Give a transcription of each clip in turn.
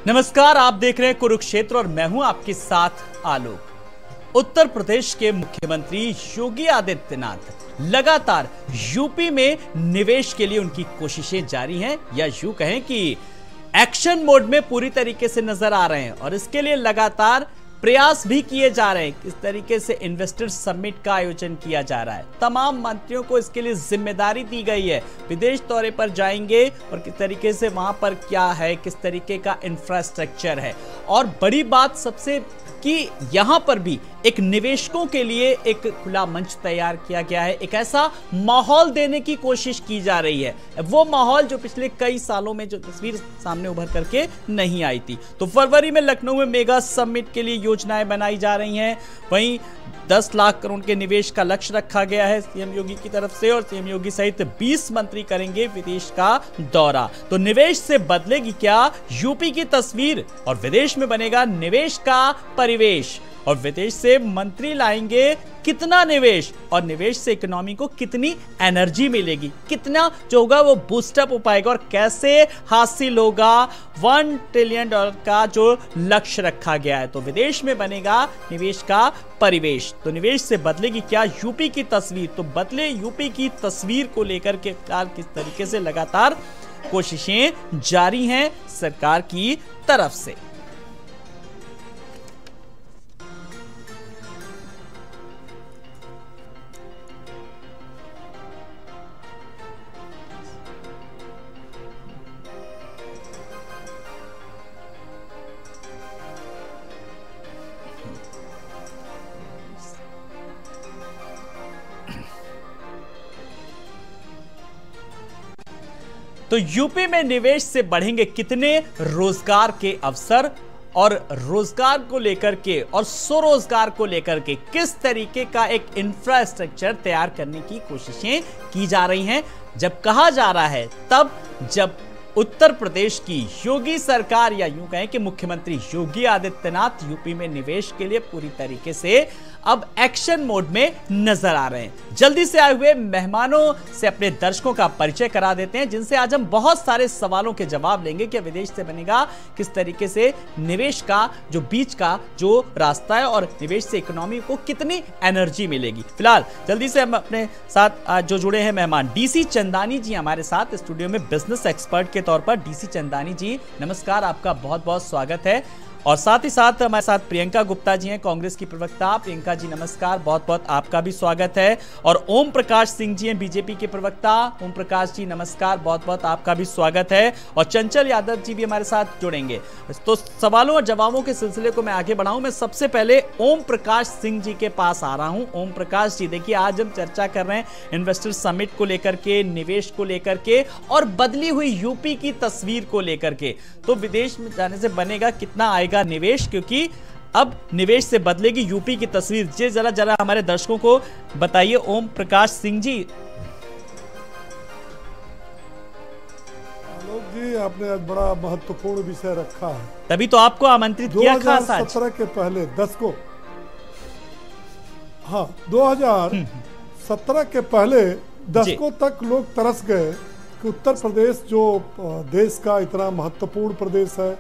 नमस्कार, आप देख रहे हैं कुरुक्षेत्र और मैं हूं आपके साथ आलोक। उत्तर प्रदेश के मुख्यमंत्री योगी आदित्यनाथ लगातार यूपी में निवेश के लिए उनकी कोशिशें जारी हैं, या यूं कहें कि एक्शन मोड में पूरी तरीके से नजर आ रहे हैं और इसके लिए लगातार प्रयास भी किए जा रहे हैं। किस तरीके से इन्वेस्टर समिट का आयोजन किया जा रहा है, तमाम मंत्रियों को इसके लिए जिम्मेदारी दी गई है। विदेश दौरे पर जाएंगे और किस तरीके से वहां पर क्या है, किस तरीके का इंफ्रास्ट्रक्चर है, और बड़ी बात सबसे कि यहां पर भी एक निवेशकों के लिए एक खुला मंच तैयार किया गया है। एक ऐसा माहौल देने की कोशिश की जा रही है, वो माहौल जो पिछले कई सालों में जो तस्वीर सामने उभर करके नहीं आई थी। तो फरवरी में लखनऊ में मेगा समिट के लिए योजनाएं बनाई जा रही हैं। वहीं 10 लाख करोड़ के निवेश का लक्ष्य रखा गया है सीएम योगी की तरफ से, और सीएम योगी सहित 20 मंत्री करेंगे विदेश का दौरा। तो निवेश से बदलेगी क्या यूपी की तस्वीर, और विदेश में बनेगा निवेश का परिवेश, और विदेश से मंत्री लाएंगे कितना निवेश, और निवेश से इकोनॉमी को कितनी एनर्जी मिलेगी, कितना जो होगा वो बूस्टअप हो पाएगा, और कैसे हासिल होगा $1 ट्रिलियन का जो लक्ष्य रखा गया है। तो विदेश में बनेगा निवेश का परिवेश। तो निवेश से बदलेगी क्या यूपी की तस्वीर, तो बदले यूपी की तस्वीर को लेकर के फिलहाल किस तरीके से लगातार कोशिशें जारी हैं सरकार की तरफ से। तो यूपी में निवेश से बढ़ेंगे कितने रोजगार के अवसर, और रोजगार को लेकर के और स्वरोजगार को लेकर के किस तरीके का एक इंफ्रास्ट्रक्चर तैयार करने की कोशिशें की जा रही हैं। जब कहा जा रहा है तब जब उत्तर प्रदेश की योगी सरकार, या यूं कहें कि मुख्यमंत्री योगी आदित्यनाथ यूपी में निवेश के लिए पूरी तरीके से अब एक्शन मोड में नजर आ रहे हैं। जल्दी से आए हुए मेहमानों से अपने दर्शकों का परिचय करा देते हैं, जिनसे आज हम बहुत सारे सवालों के जवाब लेंगे कि विदेश से बनेगा किस तरीके से निवेश का जो बीच का जो रास्ता है, और निवेश से इकोनॉमी को कितनी एनर्जी मिलेगी। फिलहाल जल्दी से हम अपने साथ जो जुड़े हैं मेहमान, डीसी चंदानी जी हमारे साथ स्टूडियो में बिजनेस एक्सपर्ट के तौर पर। डीसी चंदानी जी नमस्कार, आपका बहुत बहुत स्वागत है। और साथ ही साथ हमारे साथ प्रियंका गुप्ता जी हैं, कांग्रेस की प्रवक्ता। प्रियंका जी नमस्कार, बहुत बहुत आपका भी स्वागत है। और ओम प्रकाश सिंह जी हैं, बीजेपी के प्रवक्ता। ओम प्रकाश जी नमस्कार, बहुत बहुत आपका भी स्वागत है। और चंचल यादव जी भी हमारे साथ जुड़ेंगे। तो सवालों और जवाबों के सिलसिले को मैं आगे बढ़ाऊं, मैं सबसे पहले ओम प्रकाश सिंह जी के पास आ रहा हूं। ओम प्रकाश जी, देखिए आज हम चर्चा कर रहे हैं इन्वेस्टर समिट को लेकर के, निवेश को लेकर के, और बदली हुई यूपी की तस्वीर को लेकर के। तो विदेश में जाने से बनेगा कितना आएगा निवेश, क्योंकि अब निवेश से बदलेगी यूपी की तस्वीर। जी जरा हमारे दर्शकों को बताइए ओम प्रकाश सिंह जी। आलोक जी, आपने आज बड़ा महत्वपूर्ण विषय रखा है, तभी तो आपको आमंत्रित किया खास आज। 2017 के पहले 2017 के पहले दशकों तक लोग तरस गए कि उत्तर प्रदेश जो देश का इतना महत्वपूर्ण प्रदेश है,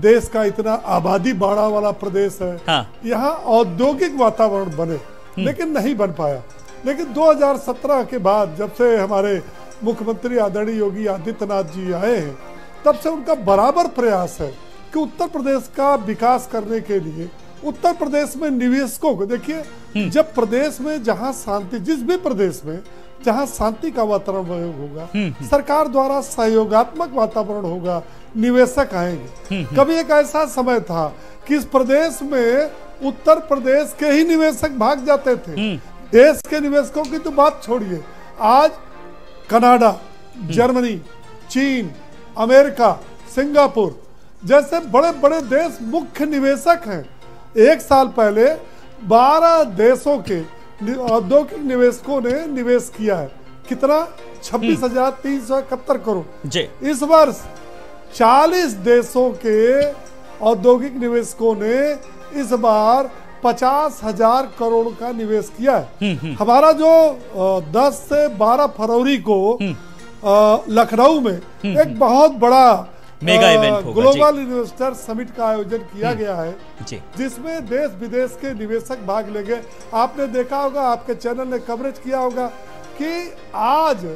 देश का इतना आबादी बढ़ा वाला प्रदेश है, यहाँ औद्योगिक वातावरण बने, लेकिन नहीं बन पाया। लेकिन 2017 के बाद जब से हमारे मुख्यमंत्री आदरणीय योगी आदित्यनाथ जी आए हैं, तब से उनका बराबर प्रयास है कि उत्तर प्रदेश का विकास करने के लिए उत्तर प्रदेश में निवेशकों को, देखिए जब प्रदेश में जहाँ शांति, जिस भी प्रदेश में जहाँ शांति का वातावरण होगा, सरकार द्वारा सहयोगात्मक वातावरण होगा, निवेशक आएंगे। कभी एक ऐसा समय था कि इस प्रदेश में उत्तर प्रदेश के ही निवेशक भाग जाते थे। देश के निवेशकों की तो बात छोड़िए, आज कनाडा, जर्मनी, चीन, अमेरिका, सिंगापुर जैसे बड़े बड़े देश मुख्य निवेशक हैं। एक साल पहले 12 देशों के औद्योगिक निवेशकों ने निवेश किया है। कितना? 26,371 करोड़। इस वर्ष 40 देशों के औद्योगिक निवेशकों ने इस बार 50,000 करोड़ का निवेश किया है। हमारा जो 10 से 12 फरवरी को लखनऊ में एक बहुत बड़ा मेगा इवेंट होगा, ग्लोबल इन्वेस्टर समिट का आयोजन किया गया है जिसमें देश विदेश के निवेशक भाग लेंगे। आपने देखा होगा, आपके चैनल ने कवरेज किया होगा कि आज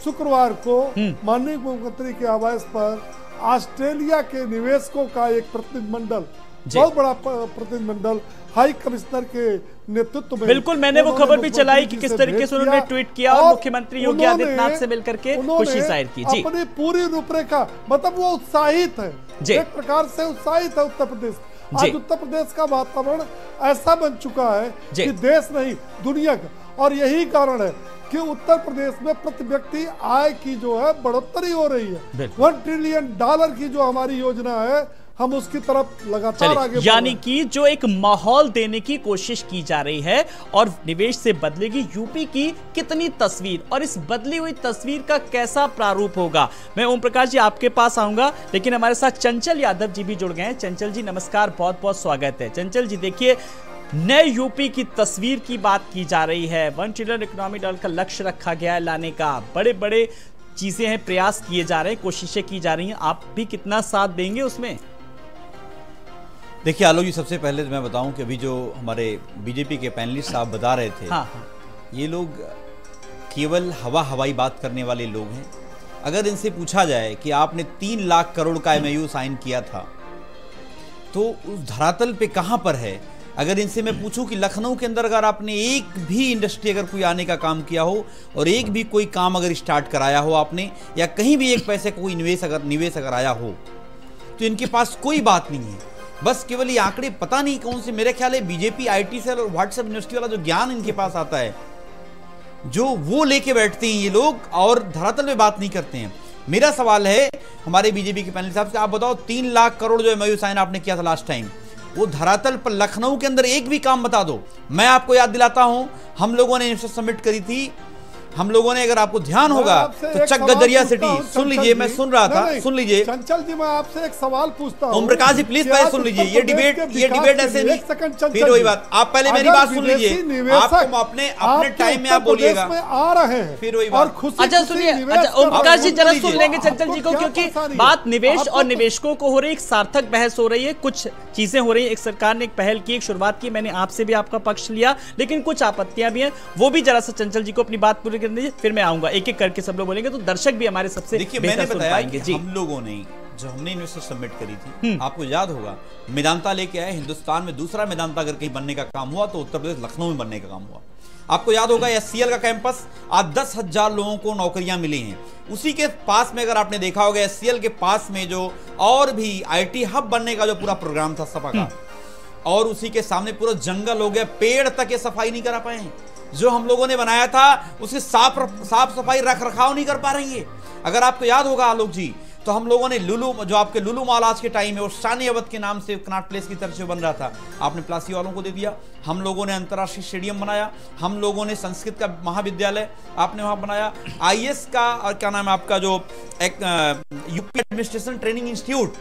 शुक्रवार को माननीय मुख्यमंत्री के आवास पर ऑस्ट्रेलिया के निवेशकों का एक प्रतिनिधिमंडल, बहुत बड़ा प्रतिनिधिमंडल हाई कमिश्नर के नेतृत्व में, बिल्कुल मैंने वो खबर भी चलाई कि किस तरीके से उन्होंने ट्वीट किया और मुख्यमंत्री योगी आदित्यनाथ से मिलकर के खुशी जाहिर की। जी, अपनी पूरी रूपरेखा, मतलब वो उत्साहित है, एक प्रकार से उत्साहित है उत्तर प्रदेश। आज उत्तर प्रदेश का वातावरण ऐसा बन चुका है कि देश नहीं दुनिया का, और यही कारण है कि उत्तर प्रदेश में प्रति व्यक्ति आय की जो है बढ़ोतरी हो रही है। $1 ट्रिलियन की जो हमारी योजना है, हम उसकी तरफ लगातार आगे, यानी कि जो एक माहौल देने की कोशिश की जा रही है और निवेश से बदलेगी यूपी की कितनी तस्वीर, और इस बदली हुई तस्वीर का कैसा प्रारूप होगा। मैं ओम प्रकाश जी आपके पास आऊंगा, लेकिन हमारे साथ चंचल यादव जी भी जुड़ गए हैं। चंचल जी नमस्कार, बहुत बहुत स्वागत है। चंचल जी देखिए, नए यूपी की तस्वीर की बात की जा रही है, $1 ट्रिलियन इकोनॉमी डेवलपमेंट का लक्ष्य रखा गया है लाने का, बड़े बड़े चीजें हैं, प्रयास किए जा रहे हैं, कोशिशें की जा रही हैं, आप भी कितना साथ देंगे उसमें? देखिए आलोक जी, सबसे पहले तो मैं बताऊं कि अभी जो हमारे बीजेपी के पैनलिस्ट साहब बता रहे थे, ये लोग केवल हवाई बात करने वाले लोग हैं। अगर इनसे पूछा जाए कि आपने 3 लाख करोड़ का MOU साइन किया था, तो उस धरातल पे कहां पर है? अगर इनसे मैं पूछूं कि लखनऊ के अंदर अगर आपने एक भी इंडस्ट्री अगर कोई आने का काम किया हो और एक भी कोई काम अगर स्टार्ट कराया हो आपने, या कहीं भी एक पैसे कोई निवेश अगर आया हो, तो इनके पास कोई बात नहीं है। बस केवल ये आंकड़े पता नहीं कौन से, मेरे ख्याल है बीजेपी IT सेल और व्हाट्सएप यूनिवर्सिटी वाला जो ज्ञान इनके पास आता है, जो वो लेके बैठते हैं ये लोग, और धरातल में बात नहीं करते हैं। मेरा सवाल है हमारे बीजेपी के पैनल साहब से, आप बताओ 3 लाख करोड़ जो MOU साइन आपने किया था लास्ट टाइम, वो धरातल पर लखनऊ के अंदर एक भी काम बता दो। मैं आपको याद दिलाता हूं, हम लोगों ने इन्वेस्टर समिट करी थी, हम लोगों ने, अगर आपको ध्यान होगा तो चक गदरिया सिटी, सुन लीजिए, मैं सुन रहा था, सुन लीजिए चंचल जी, मैं आपसे एक सवाल पूछता हूं। ओम प्रकाश जी प्लीज पहले सुन लीजिए, ये डिबेट ऐसे नहीं, फिर वही बात, आप पहले मेरी बात सुन लीजिए, आपको अपने टाइम में आप बोलिएगा, आ रहे हैं, फिर वही बात। अच्छा सुनिए, अच्छा ओम प्रकाश जी जरा सुन लेंगे चंचल जी को, क्योंकि बात निवेश और निवेशकों को हो रही, एक सार्थक बहस हो रही है, कुछ चीजें हो रही है, एक सरकार ने एक पहल की, एक शुरुआत की, मैंने आपसे भी आपका पक्ष लिया, लेकिन कुछ आपत्तियां भी हैं, वो भी जरा सा चंचल जी को अपनी बात पूरी करने दीजिए, फिर मैं आऊंगा, एक एक करके सब लोग बोलेंगे तो दर्शक भी हमारे सबसे बेहतर सुन पाएंगे। जी, हम लोगों ने जो हमने इन्वेस्टर सबमिट करी थी, आपको याद होगा, मेदांता लेके आए, हिंदुस्तान में दूसरा मेदांता अगर कहीं बनने का काम हुआ तो उत्तर प्रदेश लखनऊ में बनने का काम हुआ। आपको याद होगा SCL का कैंपस, आज 10,000 लोगों को नौकरियां मिली हैं। उसी के पास में अगर आपने देखा होगा, SCL के पास में जो और भी IT हब बनने का जो पूरा प्रोग्राम था सपा का, और उसी के सामने पूरा जंगल हो गया, पेड़ तक ये सफाई नहीं करा पाए। जो हम लोगों ने बनाया था उसकी साफ सफाई रख रखाव नहीं कर पा रही है। अगर आपको याद होगा आलोक जी, तो हम लोगों ने लुलू, जो आपके लुलू मॉल आज के टाइम में और शानी अवध के नाम से कनाट प्लेस की तरफ से बन रहा था, आपने प्लासी वालों को दे दिया। हम लोगों ने अंतर्राष्ट्रीय स्टेडियम बनाया, हम लोगों ने संस्कृत का महाविद्यालय आपने वहां बनाया, IAS का और क्या नाम है आपका जो यूपी एडमिनिस्ट्रेशन ट्रेनिंग इंस्टीट्यूट,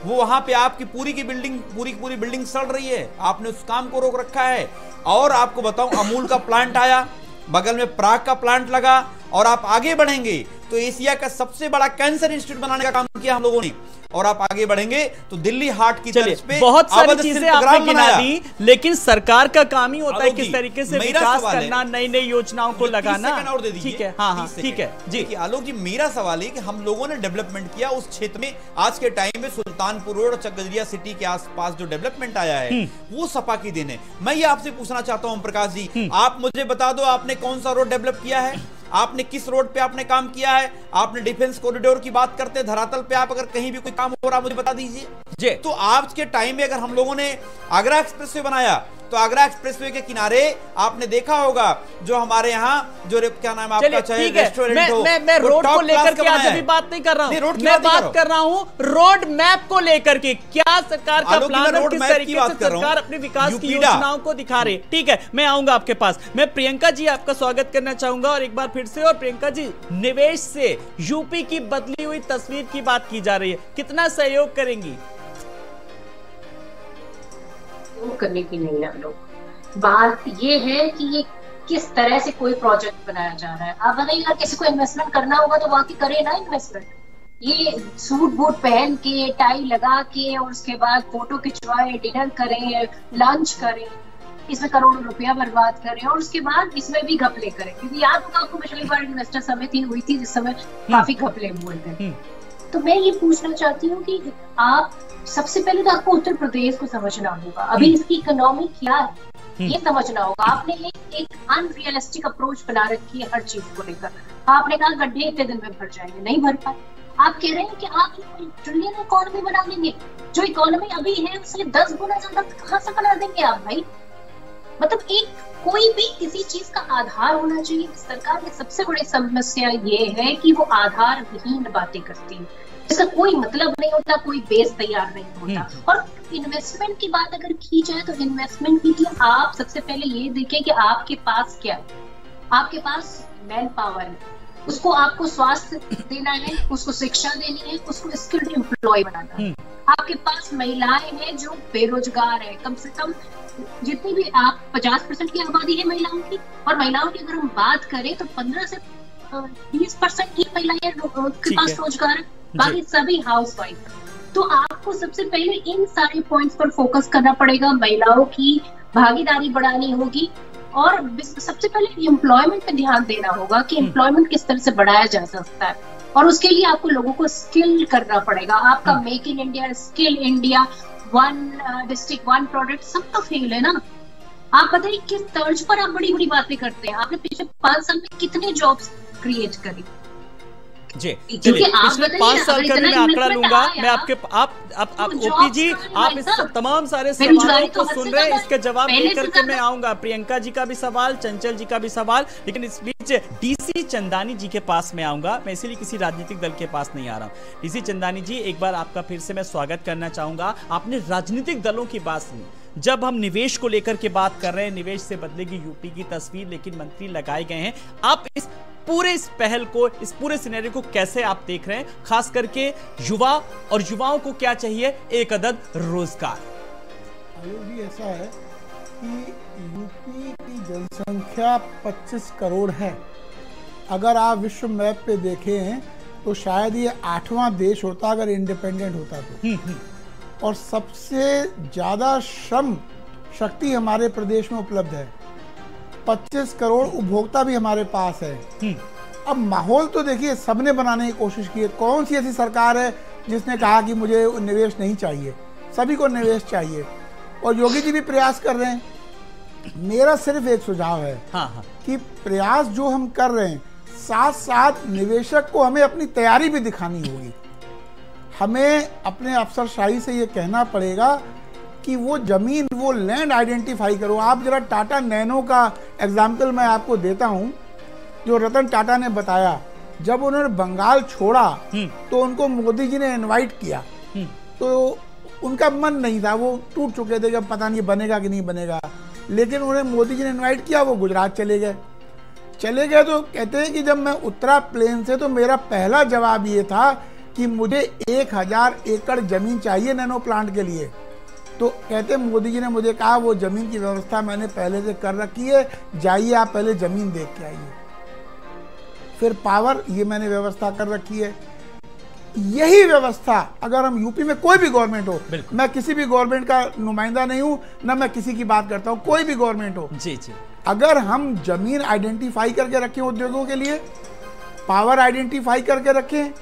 वो वहां पे आपकी पूरी बिल्डिंग सड़ रही है, आपने उस काम को रोक रखा है। और आपको बताऊं, अमूल का प्लांट आया, बगल में प्राग का प्लांट लगा, और आप आगे बढ़ेंगे तो एशिया का सबसे बड़ा कैंसर इंस्टीट्यूट बनाने का काम किया हम लोगों ने, और आप आगे बढ़ेंगे तो दिल्ली हार्ट की तर्ज पे बहुत सारी चीजें आपने गिना दी, लेकिन सरकार का काम ही होता है किस तरीके से विकास करना, नई नई योजनाओं को लगाना। ठीक है, हाँ ठीक है जी। आलोक जी, मेरा सवाल है कि हम लोगों ने डेवलपमेंट किया उस क्षेत्र में, आज के टाइम में सुल्तानपुर रोड और चकगजरिया सिटी के आसपास जो डेवलपमेंट आया है वो सपा की देन है। मैं ये आपसे पूछना चाहता हूं प्रकाश जी, आप मुझे बता दो, आपने कौन सा रोड डेवलप किया है, आपने किस रोड पे आपने काम किया है? आपने डिफेंस कॉरिडोर की बात करते हैं, धरातल पे आप अगर कहीं भी कोई काम हो रहा मुझे बता दीजिए जी। तो आज के टाइम में अगर हम लोगों ने आगरा एक्सप्रेसवे बनाया, तो आगरा एक्सप्रेसवे के किनारे आपने देखा होगा जो हमारे यहाँ जो क्या नाम आपका, चाहे रेस्टोरेंट हो, मैं रोड को लेकर के आज अभी बात नहीं कर रहा हूँ, मैं बात कर रहा हूँ रोड मैप को लेकर के, क्या सरकार का प्लान है, किस तरीके से सरकार अपने विकास की योजनाओं को दिखा रही है। ठीक है, मैं आऊंगा आपके पास। मैं प्रियंका जी आपका स्वागत करना चाहूंगा और एक बार फिर से। और प्रियंका जी, निवेश से यूपी की बदली हुई तस्वीर की बात की जा रही है, कितना सहयोग करेंगी? करने की नहीं है हम लोग, बात ये है कि ये किस तरह से कोई प्रोजेक्ट बनाया जा रहा है। आप बताइए, अगर किसी को इन्वेस्टमेंट करना होगा तो वहां की करे ना इन्वेस्टमेंट, ये सूट बूट पहन के टाई लगा के और उसके बाद फोटो खिंचवाए, डिनर करें, लंच करें, इसमें करोड़ों रुपया बर्बाद करें और उसके बाद इसमें भी घपले करें। क्योंकि याद होगा आपको पिछली बार इन्वेस्टर समिति हुई थी जिस समय काफी घपले हुए थे। तो मैं ये पूछना चाहती हूँ कि आप सबसे पहले तो आपको उत्तर प्रदेश को समझना होगा, अभी इसकी इकोनॉमी क्या है ये समझना होगा। आपने एक अनरियलिस्टिक अप्रोच बना रखी है हर चीज को लेकर। आपने कहा गड्ढे इतने दिन में भर जाएंगे, नहीं भर पाए। आप कह रहे हैं कि आप ट्रिलियन इकोनॉमी बना लेंगे, जो इकोनॉमी अभी है उससे 10 गुना ज्यादा कहाँ से बना देंगे आप भाई? मतलब कोई भी किसी चीज का आधार होना चाहिए। सरकार की सबसे बड़ी समस्या ये है कि वो आधार विहीन बातें करती है, इसका कोई मतलब नहीं होता, कोई बेस तैयार नहीं होता। और इन्वेस्टमेंट की बात अगर की जाए तो इन्वेस्टमेंट के लिए आप सबसे पहले ये देखें कि आपके पास क्या है। आपके पास मैन पावर है, उसको आपको स्वास्थ्य देना है, उसको शिक्षा देनी है, उसको स्किल्ड एम्प्लॉय बनाना है। आपके पास महिलाएं हैं जो बेरोजगार है, कम से कम जितनी भी आप 50% की आबादी है महिलाओं की, और महिलाओं की अगर हम बात करें तो 15 से 20% की महिलाएं के पास रोजगार है, बाकी सभी हाउस वाइफ। तो आपको सबसे पहले इन सारे पॉइंट्स पर फोकस करना पड़ेगा, महिलाओं की भागीदारी बढ़ानी होगी और सबसे पहले एम्प्लॉयमेंट पे ध्यान देना होगा कि एम्प्लॉयमेंट किस तरह से बढ़ाया जा सकता है। और उसके लिए आपको लोगों को स्किल करना पड़ेगा। आपका make in India, skill India, one district one product, सब तो फेल है ना। आप बताइए किस तर्ज पर आप बड़ी बड़ी बातें करते हैं। आपने पिछले 5 साल में कितने जॉब्स क्रिएट करी? जी चलिए, पिछले 5 साल का मैं आंकड़ा लूंगा मैं आपके आप ओपी जी, आप इस तमाम सारे सवालों को सुन रहे हैं, इसके जवाब लेकर के मैं आऊंगा। प्रियंका जी का भी सवाल, चंचल जी का भी सवाल, लेकिन इस बीच डीसी चंदानी जी के पास मैं आऊंगा। मैं इसीलिए किसी राजनीतिक दल के पास नहीं आ रहा हूं। डीसी चंदानी जी, एक बार आपका फिर से मैं स्वागत करना चाहूंगा। आपने राजनीतिक दलों की बात सुनी, जब हम निवेश को लेकर के बात कर रहे हैं, निवेश से बदलेगी यूपी की तस्वीर, लेकिन मंत्री लगाए गए हैं। आप इस पहल को, इस पूरे सिनेरियो को कैसे आप देख रहे हैं? खास करके युवा और युवाओं को क्या चाहिए? एक अदद रोजगार। आयोग जी, ऐसा है कि यूपी की जनसंख्या 25 करोड़ है। अगर आप विश्व मैप पे देखें तो शायद ये 8वां देश होता अगर इंडिपेंडेंट होता तो। और सबसे ज्यादा श्रम शक्ति हमारे प्रदेश में उपलब्ध है। 25 करोड़ उपभोक्ता भी हमारे पास है। अब माहौल तो देखिए सबने बनाने की कोशिश की है। कौन सी ऐसी सरकार है जिसने कहा कि मुझे निवेश नहीं चाहिए? सभी को निवेश चाहिए और योगी जी भी प्रयास कर रहे हैं। मेरा सिर्फ एक सुझाव है कि प्रयास जो हम कर रहे हैं, साथ साथ निवेशक को हमें अपनी तैयारी भी दिखानी होगी। हमें अपने अफसरशाही से ये कहना पड़ेगा कि वो जमीन, वो लैंड आइडेंटिफाई करो। आप जरा टाटा नैनो का एग्जाम्पल मैं आपको देता हूँ, जो रतन टाटा ने बताया। जब उन्होंने बंगाल छोड़ा तो उनको मोदी जी ने इनवाइट किया, तो उनका मन नहीं था, वो टूट चुके थे कि पता नहीं बनेगा कि नहीं बनेगा। लेकिन उन्हें मोदी जी ने इनवाइट किया, वो गुजरात चले गए। तो कहते हैं कि जब मैं उतरा प्लेन से तो मेरा पहला जवाब ये था कि मुझे 1000 एकड़ जमीन चाहिए नैनो प्लांट के लिए। तो कहते मोदी जी ने मुझे कहा वो जमीन की व्यवस्था मैंने पहले से कर रखी है, जाइए आप पहले जमीन देख के आइए। फिर पावर, ये मैंने व्यवस्था कर रखी है। यही व्यवस्था अगर हम यूपी में कोई भी गवर्नमेंट हो, मैं किसी भी गवर्नमेंट का नुमाइंदा नहीं हूं, ना मैं किसी की बात करता हूं, कोई भी गवर्नमेंट हो जी जी, अगर हम जमीन आइडेंटिफाई करके रखें उद्योगों के लिए, पावर आइडेंटिफाई करके रखें,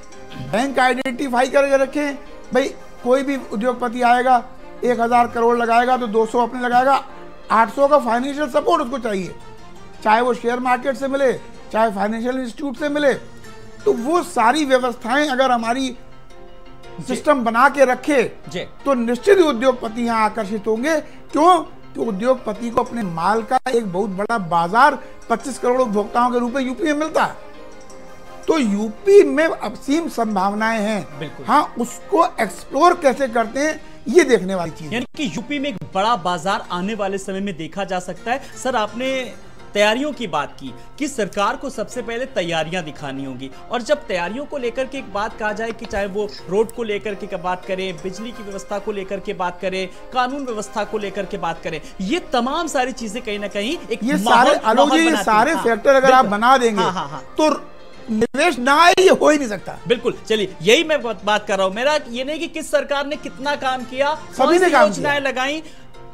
बैंक आइडेंटिफाई करके रखें। भाई कोई भी उद्योगपति आएगा 1000 करोड़ लगाएगा तो 200 अपने लगाएगा, 800 का फाइनेंशियल सपोर्ट उसको चाहिए, चाहे वो शेयर मार्केट से मिले, चाहे फाइनेंशियल इंस्टीट्यूट से मिले। तो वो सारी व्यवस्थाएं अगर हमारी सिस्टम बना के रखे तो निश्चित ही उद्योगपति यहाँ आकर्षित होंगे। क्यों? तो उद्योगपति को अपने माल का एक बहुत बड़ा बाजार 25 करोड़ उपभोक्ताओं के रूप में यूपी में मिलता है। तो यूपी में असीम संभावनाएं हैं। हाँ, उसको एक्सप्लोर कैसे करते हैं ये देखने वाली चीज। यानी कि यूपी में एक बड़ा बाजार आने वाले समय में देखा जा सकता है। सर, आपने तैयारियों की बात की कि सरकार को सबसे पहले तैयारियां दिखानी होगी, और जब तैयारियों को लेकर के एक बात कहा जाए कि चाहे वो रोड को लेकर के बात करें, बिजली की व्यवस्था को लेकर के बात करें, कानून व्यवस्था को लेकर के बात करें, ये तमाम सारी चीजें कहीं ना कहीं एक ये सारे फैक्टर अगर आप बना देंगे तो निवेश ना आए ये हो ही नहीं सकता। बिल्कुल, चलिए यही मैं बात कर रहा हूं। मेरा ये नहीं कि किस सरकार ने कितना काम किया, सभी ने काम किया, योजनाएं लगाई,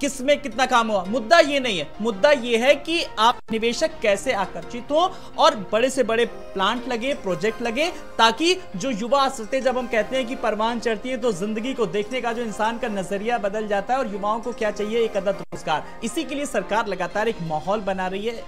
किसमें कितना काम हुआ, मुद्दा ये नहीं है। मुद्दा ये है कि आप निवेशक कैसे आकर्षित हो और बड़े से बड़े प्लांट लगे, प्रोजेक्ट लगे, ताकि जो युवा असरते, जब हम कहते हैं कि परवान चढ़ती है तो जिंदगी को देखने का जो इंसान का नजरिया बदल जाता है और युवाओं को क्या चाहिए, एक अदद रोजगार। इसी के लिए सरकार लगातार एक माहौल बना रही है।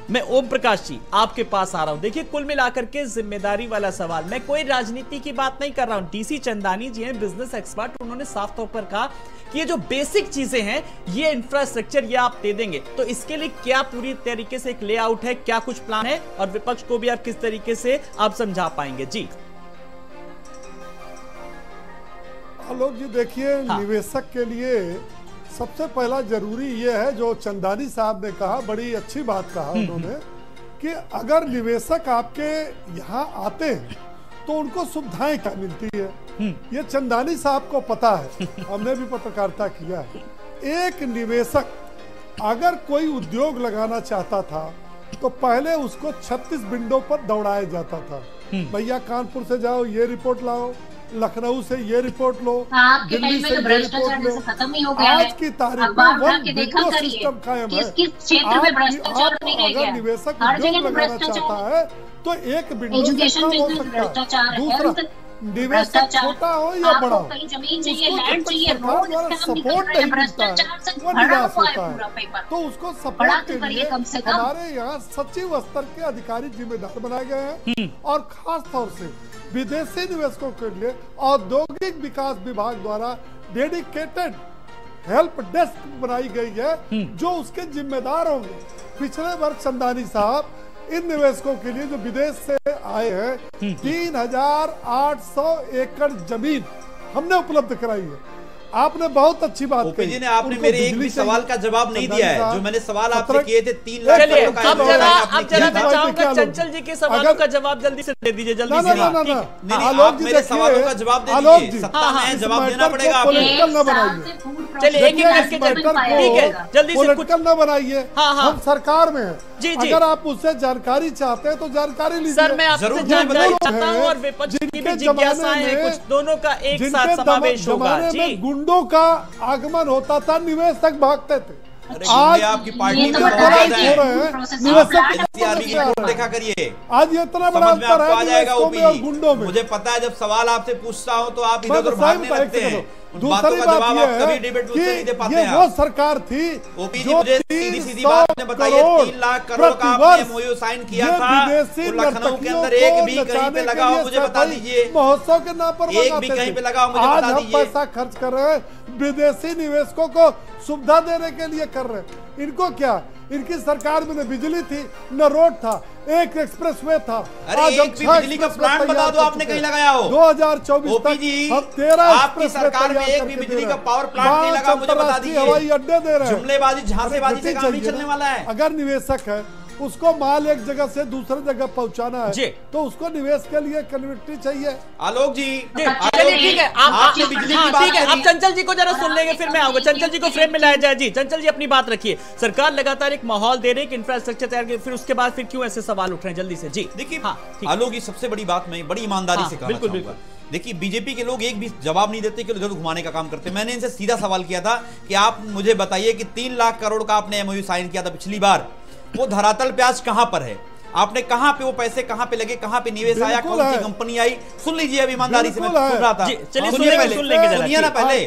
मैं ओम प्रकाश जी आपके पास आ रहा हूं। देखिए, कुल मिलाकर के जिम्मेदारी वाला सवाल, मैं कोई राजनीति की बात नहीं कर रहा हूं। डीसी चंदानी जी हैं बिजनेस एक्सपर्ट, उन्होंने साफ तौर पर कहा कि ये जो बेसिक चीजें हैं, ये इंफ्रास्ट्रक्चर ये आप दे देंगे, तो इसके लिए क्या पूरी तरीके से एक लेआउट है, क्या कुछ प्लान है, और विपक्ष को भी आप किस तरीके से आप समझा पाएंगे? जी आलोक जी, देखिए, निवेशक के लिए सबसे पहला जरूरी यह है, जो चंदानी साहब ने कहा, बड़ी अच्छी बात कहा उन्होंने, कि अगर निवेशक आपके यहाँ आते हैं तो उनको सुविधाएं क्या मिलती है, ये चंदानी साहब को पता है। हमने भी पत्रकारिता किया है। एक निवेशक अगर कोई उद्योग लगाना चाहता था तो पहले उसको 36 विंडो पर दौड़ाया जाता था। भैया कानपुर से जाओ, ये रिपोर्ट लाओ, लखनऊ से ये रिपोर्ट लो, दिल्ली से ये रिपोर्ट लो। खत्म ही हो गया है। आज की तारीख में वन विंडो सिस्टम कायम है। अगर निवेशक उद्योग लगाना चाहता है तो एक विंडो से काम हो सकता है। दूसरा, निवेशक छोटा हो या बड़ा हो, सपोर्ट नहीं मिलता है, वो निराश होता है। तो उसको सपोर्ट के लिए हमारे यहाँ सचिव स्तर के अधिकारी जिम्मेदार बनाए गए हैं, और खास तौर से विदेशी निवेशकों के लिए औद्योगिक विकास विभाग द्वारा डेडिकेटेड हेल्प डेस्क बनाई गई है, जो उसके जिम्मेदार होंगे। पिछले वर्ष चंदानी साहब इन निवेशकों के लिए जो विदेश से आए हैं, 3800 एकड़ जमीन हमने उपलब्ध कराई है। आपने बहुत अच्छी बात कही। जी ने आपने मेरे एक भी सवाल का जवाब नहीं दिया है। जो मैंने सवाल आपसे किए थे 3 लाख चलिए, अब जरा मैं चाहूंगा चंचल जी के सवालों का जवाब जल्दी से दे दीजिए, जल्दी से। आप मेरे सवालों का जवाब दे दीजिए, सत्ता में जवाब देना पड़ेगा आपको। चलिए एक एक करके, ठीक है, जल्दी से कुछ न बनाइए। हम सरकार में हैं, जी। अगर आप उससे जानकारी चाहते हैं तो जानकारी लीजिए। सर, मैं आपसे जानकारी चाहता हूं, और विपक्ष की भी जिज्ञासाएं हैं, कुछ दोनों का एक साथ समावेश होगा। जी, गुंडों का आगमन होता था, निवेशक भागते थे। आज आपकी पार्टी में देखा करिए, आज ये इतना बड़ा अंतर है निवेशकों में और गुंडों में। मुझे पता है, जब सवाल आपसे पूछता हूं तो आप इधर उधर भागने लगते हैं। दूसरी बात यह है कि ये वो सरकार थी जो 300 करोड़ का साइन किया था, लखनऊ के अंदर एक भी कहीं पे लगा हो मुझे बता दीजिए। महोत्सव के नाम पर एक भी कहीं पे लगा हो मुझे बता दीजिए। पैसा खर्च कर रहे हैं, विदेशी निवेशकों को सुविधा देने के लिए कर रहे हैं। इनको क्या, इनकी सरकार में न बिजली थी, न रोड था, एक एक्सप्रेसवे था। अरे एक भी बिजली का प्लांट बता दो आपने कहीं लगाया हो। 2024 तक हम 13 आपकी सरकार में एक भी बिजली का पावर प्लांट नहीं लगा, मुझे बता दीजिए। हवाई अड्डे दे रहे हैं। जुमलेबाजी, झांसेबाजी से काम नहीं चलने वाला है। अगर निवेशक है, उसको माल एक जगह से दूसरे जगह पहुंचाना है, तो उसको निवेश के लिए कनेक्टिविटी चाहिए। आलोक जी, चलिए ठीक है, आप बिजली की बात, ठीक है, आप चंचल जी को जरा सुन लेंगे, फिर मैं आऊंगा। चंचल जी को फ्रेम में लाया जाए। जी चंचल जी, अपनी बात रखिए। सरकार लगातार एक माहौल दे रही है, इंफ्रास्ट्रक्चर तैयार कर, फिर उसके बाद फिर क्यों ऐसे सवाल उठ रहे हैं? जल्दी से। जी देखिए, आलोक जी, सबसे बड़ी बात मैं बड़ी ईमानदारी से कहना चाहूंगा। देखिए, बीजेपी के लोग एक भी जवाब नहीं देते कि इधर घुमाने का काम करते। मैंने इनसे सीधा सवाल किया था कि आप मुझे बताइए कि 3 लाख करोड़ का आपने एमओयू साइन किया था पिछली बार, वो धरातल पे आज कहां पर है? आपने कहां पे वो पैसे कहां पे लगे, कहां पे निवेश आया, कौन सी कंपनी आई? सुन लीजिए, अब ईमानदारी से मैं सुन रहा था। चलिए सुन लेंगे जरा, सुनिए ना पहले।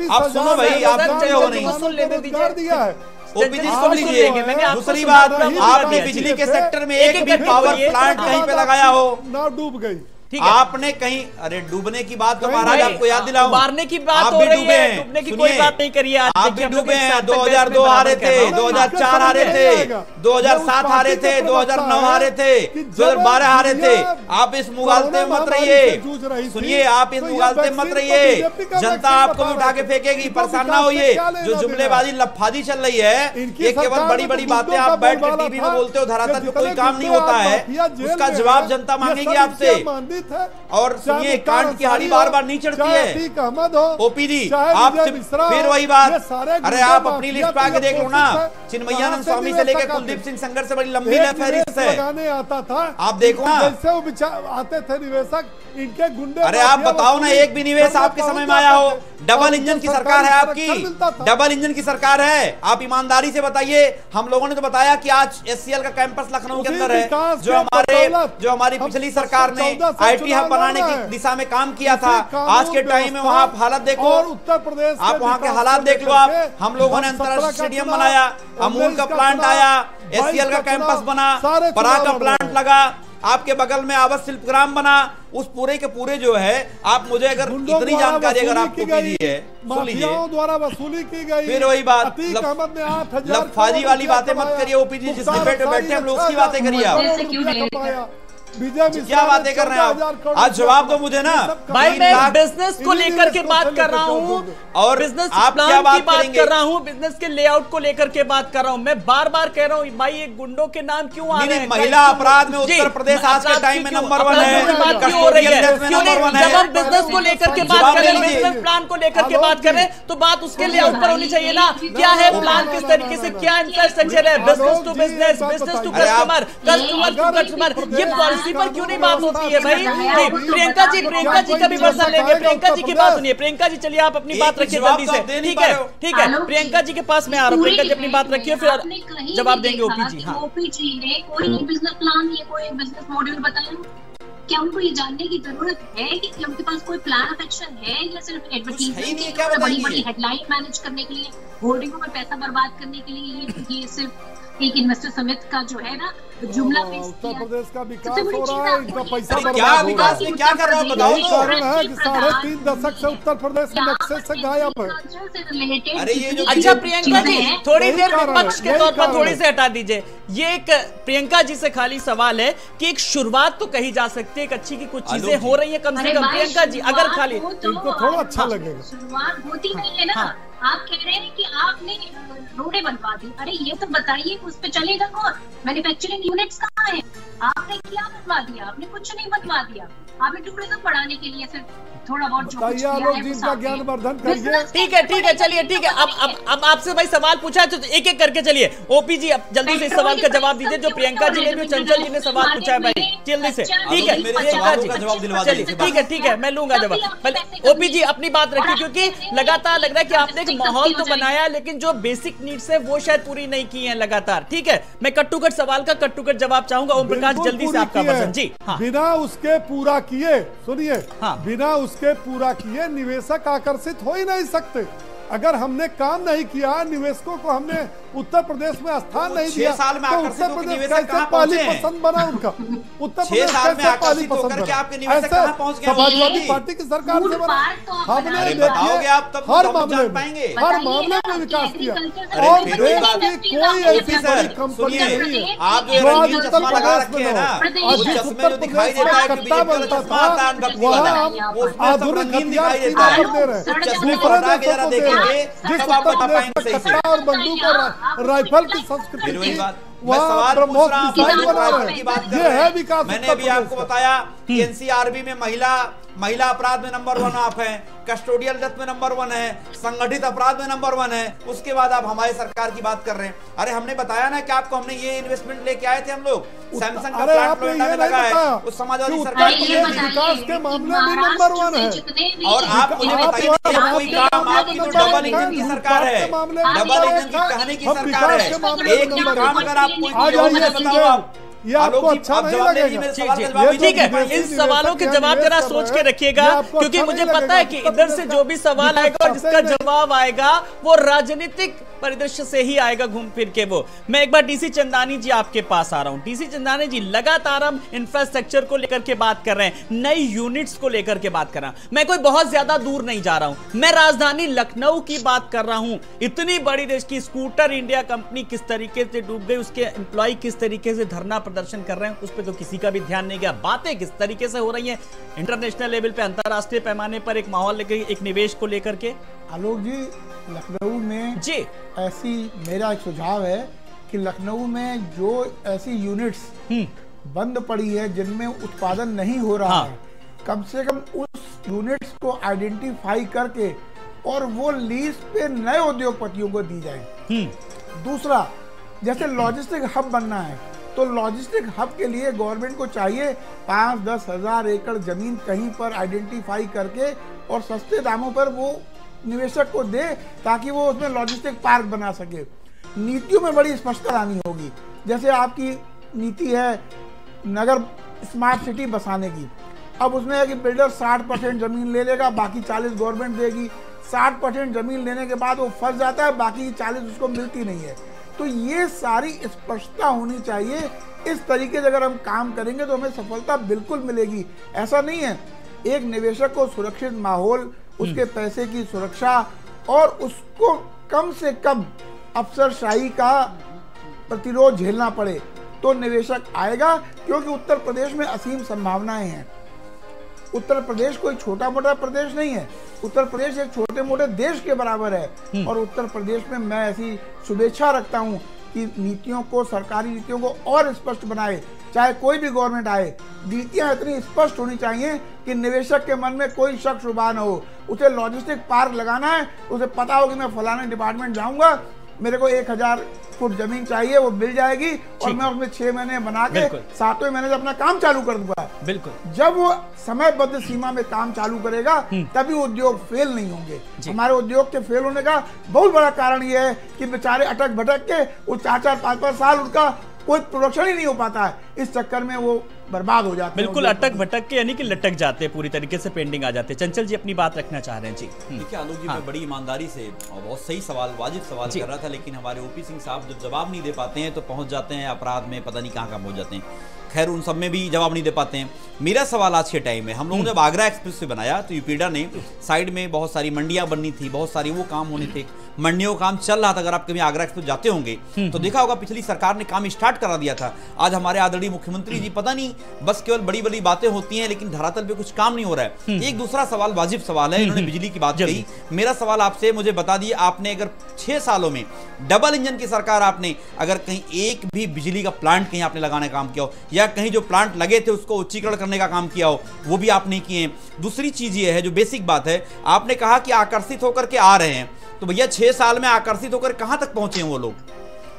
आप सुनो भाई, आप सुनते हो नहीं। ओपीजी सुन लीजिए। दूसरी बात, आपने बिजली के सेक्टर में एक भी पावर प्लांट कहीं पे लगाया हो? ना डूब गई। आपने कहीं, अरे डूबने की बात तो महाराज आपको याद दिलाऊं, मारने की बात हो रही है, डूबने की कोई बात नहीं करी। आप भी डूबे हैं। 2002 हारे थे, 2004 हारे थे, 2007 हारे थे, 2009 हारे थे, 2012 हारे थे। आप इस मुगालते मत रहिए। सुनिए, आप इस मुगालते मत रहिए। जनता आपको भी उठा के फेंकेगी, परेशान ना होइए। जो जुमलेबाजी लफाजी चल रही है, ये केवल बड़ी बड़ी बातें आप बैठ के टीवी में बोलते हो, धरातल पे कोई काम नहीं होता है, उसका जवाब जनता मांगेगी आपसे। जीत है। और सुनिए, कांट की हाड़ी बार बार नहीं चढ़ती है। अतीक अहमद हो, ओपी जी, आप फिर वही बात, अरे आप अपनी लिस्ट पे आके देख लो ना, चिन्मयानंद स्वामी से लेकर कुलदीप सिंह संघर्ष से बड़ी लंबी फहरिस्त है। आता था, आप देखो ना, जैसे वो आते थे निवेशक, इनके गुंडे। अरे आप बताओ ना, एक भी निवेश आपके समय में आया हो? डबल इंजन की सरकार है आपकी, डबल इंजन की सरकार है। आप ईमानदारी से बताइए। हम लोगों ने तो बताया कि आज एचसीएल का कैंपस लखनऊ के अंदर है, जो हमारी पिछली सरकार ने आईटी हब बनाने की दिशा में काम किया था। आज के टाइम में वहां हालत देखो, और उत्तर प्रदेश आप वहां के हालात देख लो। आप, हम लोगों ने अंतरराष्ट्रीय स्टेडियम बनाया, अमूल का प्लांट आया, एचसीएल का कैंपस बना, पराग का प्लांट लगा, आपके बगल में आवास शिल्पग्राम बना। उस पूरे के पूरे जो है, आप मुझे अगर इतनी जानकारी अगर आपको दी है, सुन लीजिए, द्वारा वसूली की गई। फिर वही बात, लफाजी वाली बातें मत करिए ओपीजी, जिस डिबेट में बैठे हम लोग उसकी बातें करिए आप। क्या बातें कर रहे हैं आप? आज जवाब दो मुझे ना भाई। मैं बिजनेस को लेकर के बात कर रहा हूँ, और बिजनेस आप प्लान क्या की बात कर रहा हूँ, बिजनेस के लेआउट को लेकर के बात कर रहा हूँ। मैं बार बार कह रहा हूँ भाई, ये गुंडों के नाम क्यों आ रहे हैं? महिला अपराध में उत्तर प्रदेश आज के टाइम में नंबर 1 है। क्यों हो रही है? जब हम बिजनेस को लेकर के बात करें, बिजनेस प्लान को लेकर के बात करें, तो बात उसके लेआउट पर होनी चाहिए ना। क्या है प्लान, किस तरीके से, क्या इंफ्रास्ट्रक्चर है, business to business, business to customer, customer to customer, ये पॉलिसी पर क्यों नहीं बात होती है भाई? प्रियंका जी का भी वर्षन लेंगे। प्रियंका जी की बात सुनिए। प्रियंका जी, चलिए आप अपनी बात रखिए जल्दी से। ठीक है, ठीक है, प्रियंका जी के पास मैं आ रहा हूँ। प्रियंका जी अपनी बात रखिए, फिर जवाब देंगे ओपी जी। हाँ, ओपी जी ने कोई बिजनेस प्लान या कोई बिजनेस मॉडल बताया? क्या उनको ये जानने की जरूरत है कि उनके पास कोई प्लान ऑफ एक्शन है, या सिर्फ एडवर्टाइजमेंट के बड़ी बड़ी हेडलाइन मैनेज करने के लिए, होर्डिंगों में पैसा बर्बाद करने के लिए ये सिर्फ एक इन्वेस्टर समिट का जो है ना जुमला पेश किया? उत्तर प्रदेश का विकास हो रहा है, इनका पैसा क्या विकास में क्या कर रहा है बताओ? कारण है कि 3.5 दशक से उत्तर प्रदेश के नक्शे से गायब है। अरे ये जो अच्छा प्रियंका जी, थोड़ी देर विपक्ष के तौर पर थोड़ी से हटा दीजिए। ये एक प्रियंका जी से खाली सवाल है कि एक शुरुआत तो कही जा सकती है, एक अच्छी की कुछ चीजें हो रही है कम से कम। प्रियंका जी अगर खाली, इनको थोड़ा अच्छा लगेगा। शुरुआत होती नहीं है ना। आप कह रहे हैं कि आपने रोडें बनवा दी, अरे ये तो बताइए उस पे चलेगा कौन? मैन्युफैक्चरिंग यूनिट्स कहाँ हैं? आपने क्या बनवा दिया? आपने कुछ नहीं बनवा दिया। आपने टूरिज्म बढ़ाने के लिए सिर्फ थोड़ा बहुत जो कुछ किया है जिनका ज्ञान वर्धन करिए। ठीक है, ठीक है, चलिए, ठीक है। अब आपसे भाई सवाल पूछा है तो एक एक करके चलिए। ओपी जी अब जल्दी से इस सवाल का जवाब दीजिए जो प्रियंका जी ने भी, चंचल जी ने सवाल पूछा है भाई, जल्दी से। ठीक है प्रियंका जी, चलिए, ठीक है, ठीक है, मैं लूंगा जवाब। ओपी जी अपनी बात रखिए, क्योंकि लगातार लग रहा है कि आपने एक माहौल तो बनाया, लेकिन जो बेसिक नीड्स है वो शायद पूरी नहीं की है लगातार। ठीक है, मैं कट्टू कट सवाल का कट्टू कट जवाब चाहूंगा। ओम प्रकाश जल्दी से आपका वचन जी। बिना उसके पूरा किए, सुनिए, बिना उसके पूरा किए निवेशक आकर्षित हो ही नहीं सकते। अगर हमने काम नहीं किया, निवेशकों को हमने उत्तर प्रदेश में स्थान नहीं दिया, साल में तो उत्तर प्रदेश कैसे पहली पसंद बना उनका? उत्तर प्रदेश कैसे पहली पसंद बना? ऐसे समाजवादी पार्टी की सरकार से बना। हमने देखिए हर मामले में विकास किया, और देश की कोई ऐसी बड़ी कंपनी नहीं है जो आज उत्तर प्रदेश में हो। और जिस उत्तर प्रदेश में कट्टा बनता था, वहाँ हम आधुनिक हथियार सीमा पर दे रहे हैं, दूसरे देशों को दे रहे हैं। जिस उत्तर प्रदेश में कट्टा और बंदूक और राइफल की संस्कृति थी, वहाँ ब्रह्मोस मिसाइल बना रहे हैं। ये है विकास। मैंने अभी आपको बताया कि एनसीआरबी में महिला अपराध में नंबर 1 आप हैं, कस्टोडियल डेथ में नंबर 1 है, संगठित अपराध में नंबर 1 है। उसके बाद आप हमारी सरकार की बात कर रहे हैं। अरे हमने बताया ना कि आपको हमने ये इन्वेस्टमेंट लेके आए थे हम लोग, सैमसंग का प्लांट नोएडा में लगा है, उस समाजवादी सरकार की विकास के मामले में नंबर 1 है। और आप मुझे बताइए कोई काम आपकी तो डबल इंजन की सरकार है, डबल इंजन की कहने की सरकार है। एक ही काम अगर आप कोई बताओ आप, ये आपको अच्छा नहीं लगेगा। ठीक है, इन सवालों के जवाब जरा सोच के रखिएगा, क्योंकि मुझे पता है कि इधर से जो भी सवाल आएगा और जिसका जवाब आएगा वो राजनीतिक परिदृश्य से ही आएगा घूम फिर के। वो मैं एक बार डीसी चंदानी जी आपके पास आ रहा हूं। डीसी चंदानी जी, लगातार हम इंफ्रास्ट्रक्चर को लेकर के बात कर रहे हैं, नई यूनिट्स को लेकर के बात कर रहा हूं। मैं कोई बहुत ज्यादा दूर नहीं जा रहा हूं, मैं राजधानी लखनऊ की बात कर रहा हूं। इतनी बड़ी देश की स्कूटर इंडिया कंपनी किस तरीके से डूब गई, उसके एम्प्लॉय किस तरीके से धरना प्रदर्शन कर रहे हैं, उस पर तो किसी का भी ध्यान नहीं गया। बातें किस तरीके से हो रही हैं इंटरनेशनल लेवल पे, अंतरराष्ट्रीय पैमाने पर एक माहौल लेकर, एक निवेश को लेकर के। आलोक जी, लखनऊ में जी ऐसी, मेरा एक सुझाव है कि लखनऊ में जो ऐसी यूनिट्स बंद पड़ी है जिनमें उत्पादन नहीं हो रहा है, कम से कम उस यूनिट्स को आइडेंटिफाई करके और वो लीज पे नए उद्योगपतियों को दी जाए। दूसरा, जैसे लॉजिस्टिक हब बनना है तो लॉजिस्टिक हब के लिए गवर्नमेंट को चाहिए 5-10 हज़ार एकड़ जमीन कहीं पर आइडेंटिफाई करके और सस्ते दामों पर वो निवेशक को दे ताकि वो उसमें लॉजिस्टिक पार्क बना सके। नीतियों में बड़ी स्पष्टता लानी होगी। जैसे आपकी नीति है नगर स्मार्ट सिटी बसाने की, अब उसमें है कि बिल्डर 60% जमीन ले लेगा, बाकी 40 गवर्नमेंट देगी। 60% जमीन लेने के बाद वो फंस जाता है, बाकी 40 उसको मिलती नहीं है। तो ये सारी स्पष्टता होनी चाहिए। इस तरीके से अगर हम काम करेंगे तो हमें सफलता बिल्कुल मिलेगी। ऐसा नहीं है, एक निवेशक को सुरक्षित माहौल, उसके पैसे की सुरक्षा और उसको कम से कम अफसरशाही का प्रतिरोध झेलना पड़े तो निवेशक आएगा, क्योंकि उत्तर प्रदेश में असीम संभावनाएं हैं। उत्तर प्रदेश कोई छोटा मोटा प्रदेश नहीं है, उत्तर प्रदेश एक छोटे मोटे देश के बराबर है। और उत्तर प्रदेश में मैं ऐसी शुभेच्छा रखता हूं कि नीतियों को, सरकारी नीतियों को और स्पष्ट बनाए, चाहे कोई भी गवर्नमेंट आए। नीतियां इतनी स्पष्ट होनी चाहिए कि निवेशक के मन में कोई शक शुबा न हो। उसे लॉजिस्टिक पार्क लगाना है, उसे पता हो कि मैं फलाने डिपार्टमेंट जाऊंगा, मेरे को 1000 फुट जमीन चाहिए, वो मिल जाएगी और मैं उसमें 6 महीने बना के 7वें महीने से अपना काम चालू कर दूंगा। बिल्कुल। जब वो समयबद्ध सीमा में काम चालू करेगा तभी उद्योग फेल नहीं होंगे। हमारे उद्योग के फेल होने का बहुत बड़ा कारण ये है कि बेचारे अटक भटक के वो 4-4, 5-5 साल उनका कोई प्रोडक्शन ही नहीं हो पाता है। इस चक्कर में वो बर्बाद हो जाते हैं। बिल्कुल, अटक भटक के यानी कि लटक जाते हैं, पूरी तरीके से पेंडिंग आ जाते हैं। चंचल जी अपनी बात रखना चाह रहे हैं जी। देखिए आलोक जी, मैं बड़ी ईमानदारी से और बहुत सही सवाल, वाजिब सवाल कर रहा था, लेकिन हमारे ओपी सिंह साहब जब जवाब नहीं दे पाते हैं तो पहुंच जाते हैं अपराध में, पता नहीं कहाँ पहुंच जाते हैं। खैर, उन सब में भी जवाब नहीं दे पाते हैं। मेरा सवाल आज के टाइम में, हम लोगों ने जब आगरा एक्सप्रेस से बनाया तो यूपीडा ने साइड में बहुत सारी मंडियां बननी थी, बहुत सारी वो काम होने थे, मंडियों का काम चल रहा था। अगर आप कभी आगरा एक्सप्रेस जाते होंगे तो देखा होगा पिछली सरकार ने काम स्टार्ट करा दिया था। आज हमारे आदरणीय मुख्यमंत्री जी, पता नहीं बस केवल बड़ी बड़ी बातें होती हैं लेकिन धरातल पे कुछ काम नहीं हो रहा है। एक दूसरा सवाल, वाजिब सवाल है, इन्होंने बिजली की बात कही। मेरा सवाल आपसे, मुझे बता दिए, आपने अगर 6 सालों में डबल इंजन की सरकार, आपने अगर कहीं एक भी बिजली का प्लांट कहीं आपने लगाने का काम किया हो, या कहीं जो प्लांट लगे थे उसको उच्चीकरण करने का काम किया हो, वो भी आप नहीं किए। दूसरी चीज ये है जो बेसिक बात है, आपने कहा कि आकर्षित होकर के आ रहे हैं, तो भैया 6 साल में आकर्षित होकर कहां तक पहुंचे हैं वो लोग,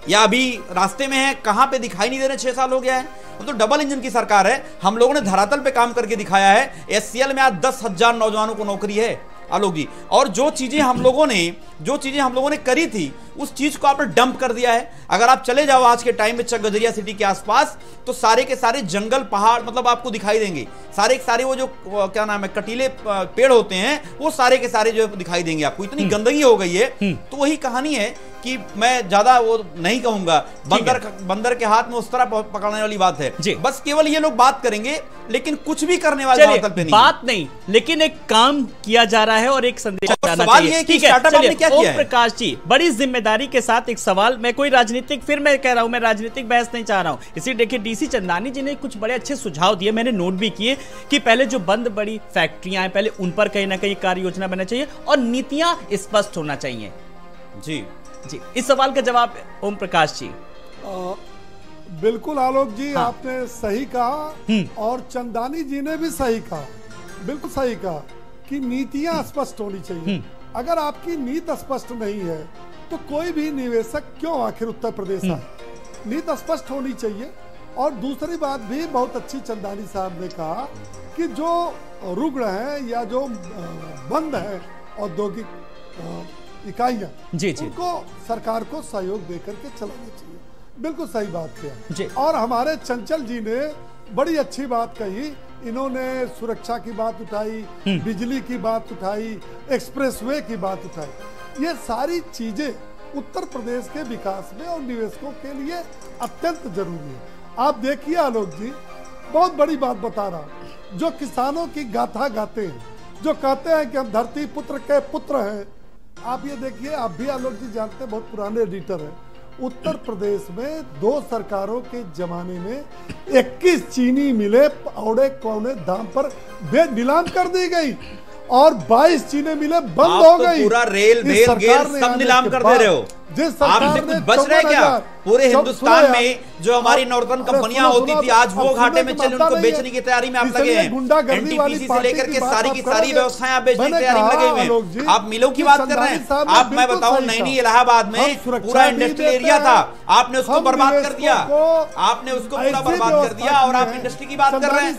या अभी रास्ते में है, कहां पे दिखाई नहीं दे रहे? 6 साल हो गया है। तो डबल इंजन की सरकार है, हम लोगों ने धरातल पे काम करके दिखाया है। एचसीएल में आज 10,000 नौजवानों को नौकरी है आलोक जी, और जो चीजें हम लोगों ने करी थी उस चीज को आपने डंप कर दिया है। अगर आप चले जाओ आज के टाइम में चक गजरिया सिटी के आसपास तो सारे के सारे जंगल, पहाड़ मतलब आपको दिखाई देंगे, सारे के सारे वो जो क्या नाम है कटीले पेड़ होते हैं वो सारे के सारे जो दिखाई देंगे आपको। इतनी गंदगी हो गई है। तो वही कहानी है कि मैं ज्यादा वो नहीं कहूंगा, बंदर के हाथ में उस तरह पकड़ने वाली बात है। बस केवल ये लोग बात करेंगे लेकिन कुछ भी करने वाले बात नहीं, लेकिन एक काम किया जा रहा है और एक संदेश जाना सवाल ये कि स्टार्टअप आपने क्या किया है? ओम प्रकाश जी, बड़ी जिम्मेदारी के साथ एक सवाल, मैं कोई राजनीतिक, फिर मैं कह रहा हूं मैं राजनीतिक बहस नहीं चाह रहा हूं। इसी देखिए डीसी चंदानी जी ने कुछ बड़े अच्छे सुझाव दिए, मैंने नोट भी किए कि पहले जो बंद बड़ी फैक्ट्रियां हैं पहले उन पर कहीं ना कहीं कार्य योजना बनना चाहिए और नीतियां स्पष्ट होना चाहिए। जी जी, इस सवाल का जवाब ओम प्रकाश जी। बिल्कुल आलोक जी, आपने सही कहा और चंदानी जी ने भी सही कहा, बिल्कुल सही कहा कि नीतियां स्पष्ट होनी चाहिए। अगर आपकी नीति स्पष्ट नहीं है तो कोई भी निवेशक क्यों आखिर उत्तर प्रदेश आए? नीति स्पष्ट होनी चाहिए। और दूसरी बात भी बहुत अच्छी चंदानी साहब ने कहा कि जो रुग्ण है या जो बंद है औद्योगिक इकाइयां, उनको सरकार को सहयोग देकर के चलाना चाहिए। बिल्कुल सही बात किया। और हमारे चंचल जी ने बड़ी अच्छी बात कही, इन्होंने सुरक्षा की बात उठाई, बिजली की बात उठाई, एक्सप्रेसवे की बात उठाई। ये सारी चीजें उत्तर प्रदेश के विकास में और निवेशकों के लिए अत्यंत जरूरी है। आप देखिए आलोक जी, बहुत बड़ी बात बता रहा हूं, जो किसानों की गाथा गाते हैं, जो कहते हैं कि हम धरती पुत्र के पुत्र हैं, आप ये देखिए, आप भी आलोक जी जानते हैं, बहुत पुराने एडिटर हैं, उत्तर प्रदेश में 2 सरकारों के जमाने में 21 चीनी मिलें औड़े कौड़े दाम पर नीलाम कर दी गई और 22 चीनी मिलें बंद हो गई। पूरा रेल गेल सब नीलाम कर दे रहे हो। जिस सरकार कुछ बच रहे क्या पूरे हिंदुस्तान में? जो हमारी नॉर्दर्न कंपनियां होती थी आज वो घाटे में चल उनको बेचने की तैयारी में आप लगे हैं। एनटीपीसी से लेकर के सारी की सारी व्यवस्थाएं आप बेचने की तैयारी में लगे हुए हैं। आप मिलों की बात कर रहे हैं। आप मैं बताऊं नैनी इलाहाबाद में पूरा इंडस्ट्रियल एरिया था, आपने उसको बर्बाद कर दिया, आपने उसको पूरा बर्बाद कर दिया और आप इंडस्ट्री की बात कर रहे हैं।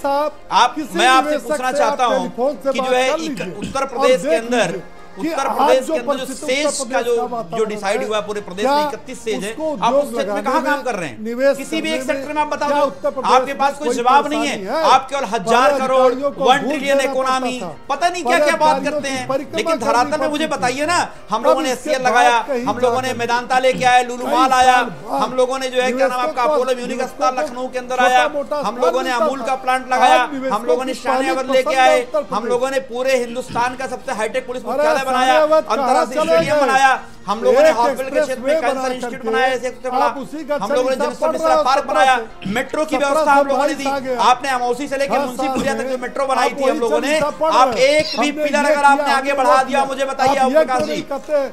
आप मैं आपसे पूछना चाहता हूं कि जो है उत्तर प्रदेश के अंदर जो सेज का जो डिसाइड हुआ पूरे प्रदेश में 31 सेज है, आप उस सेक्टर में कहां काम कर रहे हैं? किसी भी एक सेक्टर में आप बता दो, आपके पास कोई जवाब नहीं है। आप केवल 1000 करोड़ 1 ट्रिलियन इकोनॉमी पता नहीं क्या क्या बात करते हैं, लेकिन धरातल में मुझे बताइए ना। हम लोगों ने SCL लगाया, हम लोगों ने मेदांता लेके आए, लुलु मॉल आया, हम लोगों ने जो है क्या नाम आपका अपोलो म्यूनिक अस्पताल लखनऊ के अंदर आया, हम लोगों ने अमूल का प्लांट लगाया, हम लोगों ने शान लेके आए, हम लोगों ने पूरे हिंदुस्तान का सबसे हाईटेक पुलिस मुख्यालय बनाया, अंतरराष्ट्रीय स्टेडियम बनाया, हम लोगों ने हॉस्पिटल के क्षेत्र में कैंसर इंस्टीट्यूट बनाया, हम लोगों ने जनेश्वर मिश्रा पार्क बनाया, मेट्रो की व्यवस्था हम लोगों ने दी। आपने अमौसी से लेकर मुंशीपुरिया तक जो मेट्रो बनाई थी हम लोगों ने, आप एक भी पिलर अगर आपने आगे बढ़ा दिया मुझे बताइए प्रकाश जी।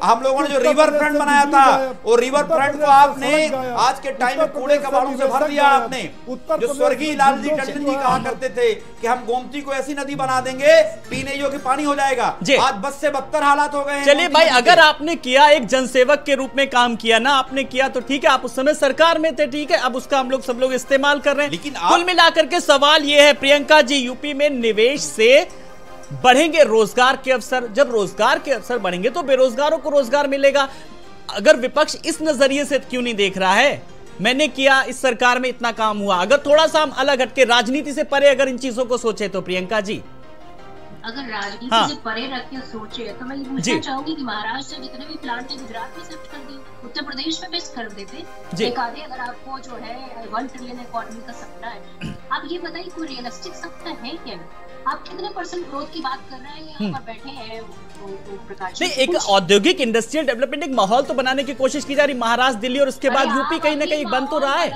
हम लोगों ने जो रिवर फ्रंट बनाया था वो रिवर फ्रंट को आपने आज के टाइम में कूड़े कबाड़ों से भर दिया। आपने जो स्वर्गीय लालजी टंडन जी कहा करते थे कि हम गोमती को ऐसी नदी बना देंगे पीने योग्य पानी हो जाएगा, आज बस से बदतर हालात हो गए हैं। चलिए भाई, अगर आपने किया एक जनसेवक के रूप में काम किया ना, आपने किया तो ठीक है, आप उस समय सरकार में थे, ठीक है, अब उसका हम लोग सब लोग इस्तेमाल कर रहे हैं। लेकिन कुल मिलाकर के सवाल यह है प्रियंका जी, यूपी में निवेश से बढ़ेंगे रोजगार के अवसर, जब रोजगार के अवसर बढ़ेंगे तो बेरोजगारों को रोजगार मिलेगा। अगर विपक्ष इस नजरिए से क्यों नहीं देख रहा है, मैंने किया, इस सरकार में इतना काम हुआ, अगर थोड़ा सा हम अलग हटके राजनीति से परे अगर इन चीजों को सोचे तो प्रियंका जी, अगर राजनीति से परे रख के सोचे तो मैं ये पूछना चाहूंगी कि महाराष्ट्र में जितने भी प्लांट है गुजरात में शिफ्ट कर दिए, उत्तर प्रदेश में बेस्ट कर देते एक आधे। अगर आपको जो है 1 ट्रिलियन इकोनॉमी का सपना है, आप ये बताइए कोई रियलिस्टिक सपना है क्या? आप कितने % ग्रोथ की बात कर रहे हैं? यहाँ पर बैठे हैं प्रकाश नहीं, एक औद्योगिक इंडस्ट्रियल डेवलपमेंट एक माहौल तो बनाने की कोशिश की जा रही महाराष्ट्र, दिल्ली और उसके बाद यूपी कहीं ना कहीं बन तो रहा है।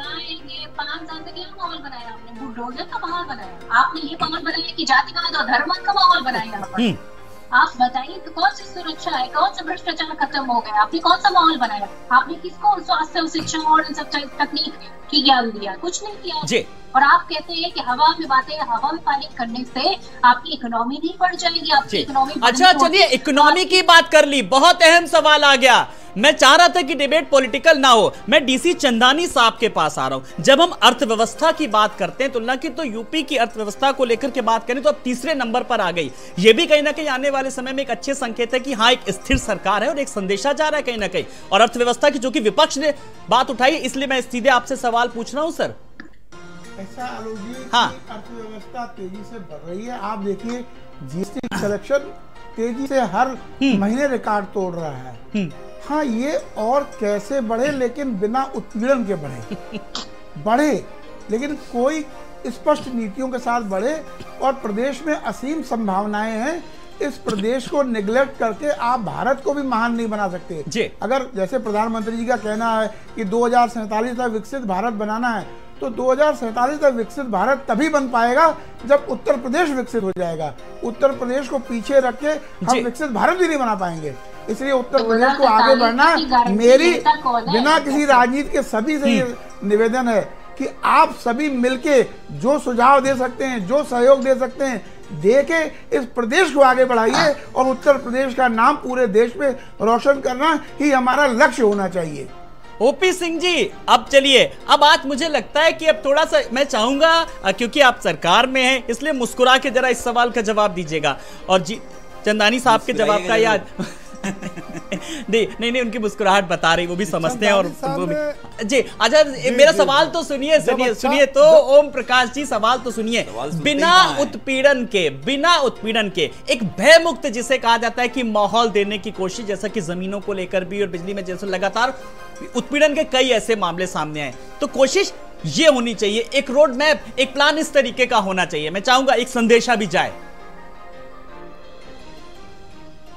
5 साल तक क्या माहौल बनाया आपने? बुलडोजर का माहौल बनाया आपने, ये माहौल बनाया कि जातिवाद और धर्म का माहौल बनाया यहाँ पर। आप बताइए तो कौन सी सुरक्षा है, कौन सा भ्रष्टाचार खत्म हो गया? आपने कौन सा माहौल बनाया? आपने किसको स्वास्थ्य और शिक्षा और इन सब तकनीक की ज्ञान दिया? कुछ नहीं किया जी। और आप कहते हैं कि हवा में बातें, हवा में पानी करने से आपकी इकोनॉमी नहीं बढ़ जाएगी, आपकी इकोनॉमी। अच्छा चलिए, इकोनॉमी की बात कर ली, बहुत अहम सवाल आ गया। मैं चाह रहा था कि डिबेट पॉलिटिकल ना हो, मैं डीसी चंदानी साहब के पास आ रहा हूं। जब हम अर्थव्यवस्था की बात करते हैं तुलना की, तो यूपी की अर्थव्यवस्था को लेकर के बात करें तो अब तीसरे नंबर पर आ गई। यह भी कहीं ना कहीं आने वाले समय में एक अच्छे संकेत है कि हाँ, एक स्थिर सरकार है और एक संदेशा जा रहा है कहीं ना कहीं। और अर्थव्यवस्था की जो कि विपक्ष ने बात उठाई, इसलिए मैं सीधे आपसे सवाल पूछ रहा हूं सर। ऐसा आलोक जी, अर्थव्यवस्था तेजी से बढ़ रही है। आप देखिए जीएसटी कलेक्शन तेजी से हर महीने रिकॉर्ड तोड़ रहा है। हाँ, ये और कैसे बढ़े, लेकिन बिना उत्पीड़न के बढ़े लेकिन कोई स्पष्ट नीतियों के साथ बढ़े। और प्रदेश में असीम संभावनाएं हैं। इस प्रदेश को निगलेक्ट करके आप भारत को भी महान नहीं बना सकते। अगर जैसे प्रधानमंत्री जी का कहना है कि 2047 तक विकसित भारत बनाना है, तो 2047 तक विकसित भारत तभी बन पाएगा जब उत्तर प्रदेश विकसित हो जाएगा। उत्तर प्रदेश को पीछे रख के हम विकसित भारत भी नहीं बना पाएंगे। इसलिए उत्तर प्रदेश को आगे बढ़ना मेरी बिना किसी राजनीति के सभी से ये निवेदन है कि आप सभी मिलके जो सुझाव दे सकते हैं, जो सहयोग दे सकते हैं, देके इस प्रदेश को आगे बढ़ाइए और उत्तर प्रदेश का नाम पूरे देश में रोशन करना ही हमारा लक्ष्य होना चाहिए। ओपी सिंह जी, अब चलिए, अब आज मुझे लगता है कि अब थोड़ा सा मैं चाहूंगा, क्योंकि आप सरकार में हैं, इसलिए मुस्कुरा के जरा इस सवाल का जवाब दीजिएगा। और जी चंदानी साहब के जवाब का याद नहीं, उनकी मुस्कुराहट बता रही, वो भी समझते हैं। और वो भी जी, अच्छा मेरा सवाल तो सुनिए तो ओम प्रकाश जी, सवाल तो सुनिए। बिना उत्पीड़न के एक भय मुक्त जिसे कहा जाता है कि माहौल देने की कोशिश, जैसा कि जमीनों को लेकर भी और बिजली में जैसे लगातार उत्पीड़न के कई ऐसे मामले सामने आए, तो कोशिश ये होनी चाहिए, एक रोड मैप, एक प्लान इस तरीके का होना चाहिए। मैं चाहूंगा एक संदेशा भी जाए।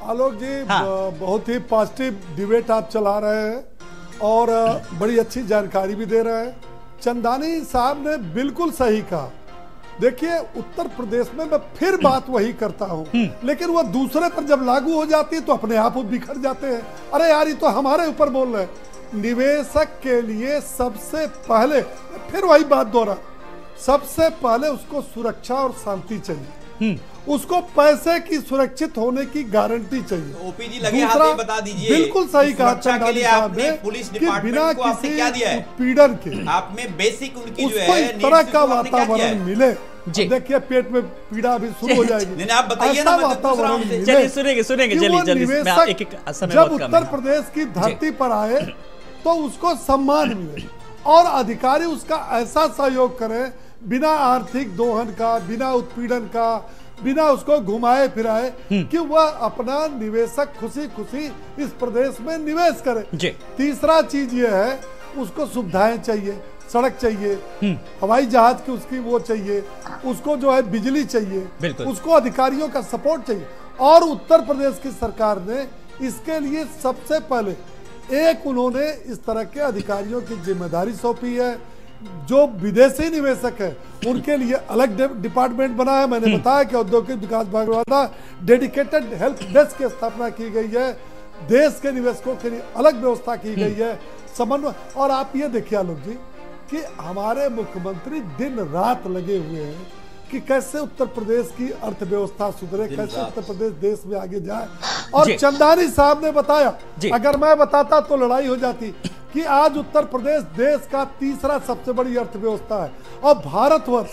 आलोक जी, बहुत ही पॉजिटिव डिबेट आप चला रहे हैं और बड़ी अच्छी जानकारी भी दे रहे हैं। चंदानी साहब ने बिल्कुल सही कहा देखिए उत्तर प्रदेश में मैं फिर बात वही करता हूँ, लेकिन वो दूसरे पर जब लागू हो जाती है तो अपने आप वो बिखर जाते हैं। अरे यार, ये तो हमारे ऊपर बोल रहे हैं। निवेशक के लिए सबसे पहले, फिर वही बात दोहरा, सबसे पहले उसको सुरक्षा और शांति चाहिए, उसको पैसे की सुरक्षित होने की गारंटी चाहिए। ओपीजी लगे हाथ में बता दीजिए। बिल्कुल सही कहा चंदानी साहब ने, पुलिस डिपार्टमेंट को आपने क्या दिया है? उत्पीड़न के आप में बेसिक उनकी जो उसको है इस तरह का वातावरण मिले। देखिए पेट में पीड़ा भी शुरू हो जाएगी। नहीं, आप बताइए ना, वातावरण मिले। चलिए सुनेंगे चलिए जब उत्तर प्रदेश की धरती पर आए तो उसको सम्मान मिले और अधिकारी उसका ऐसा सहयोग करे, बिना आर्थिक दोहन का, बिना उत्पीड़न का, बिना उसको घुमाए फिराए, कि वह अपना निवेशक खुशी खुशी इस प्रदेश में निवेश करे। तीसरा चीज ये है, उसको सुविधाएं चाहिए, सड़क चाहिए, हवाई जहाज की उसकी वो चाहिए, उसको जो है बिजली चाहिए, उसको अधिकारियों का सपोर्ट चाहिए। और उत्तर प्रदेश की सरकार ने इसके लिए सबसे पहले उन्होंने इस तरह के अधिकारियों की जिम्मेदारी सौंपी है। जो विदेशी निवेशक है उनके लिए अलग डिपार्टमेंट बना है। मैंने बताया कि औद्योगिक विकास विभाग द्वारा डेडिकेटेड हेल्प डेस्क की स्थापना की गई है। देश के निवेशकों के लिए अलग व्यवस्था की गई है, समन्वय। और आप ये देखिए आलोक जी कि हमारे मुख्यमंत्री दिन रात लगे हुए हैं कि कैसे उत्तर प्रदेश की अर्थव्यवस्था सुधरे, कैसे उत्तर प्रदेश देश में आगे जाए। और चंदानी साहब ने बताया, अगर मैं बताता तो लड़ाई हो जाती, कि आज उत्तर प्रदेश देश का तीसरा सबसे बड़ी अर्थव्यवस्था है और भारतवर्ष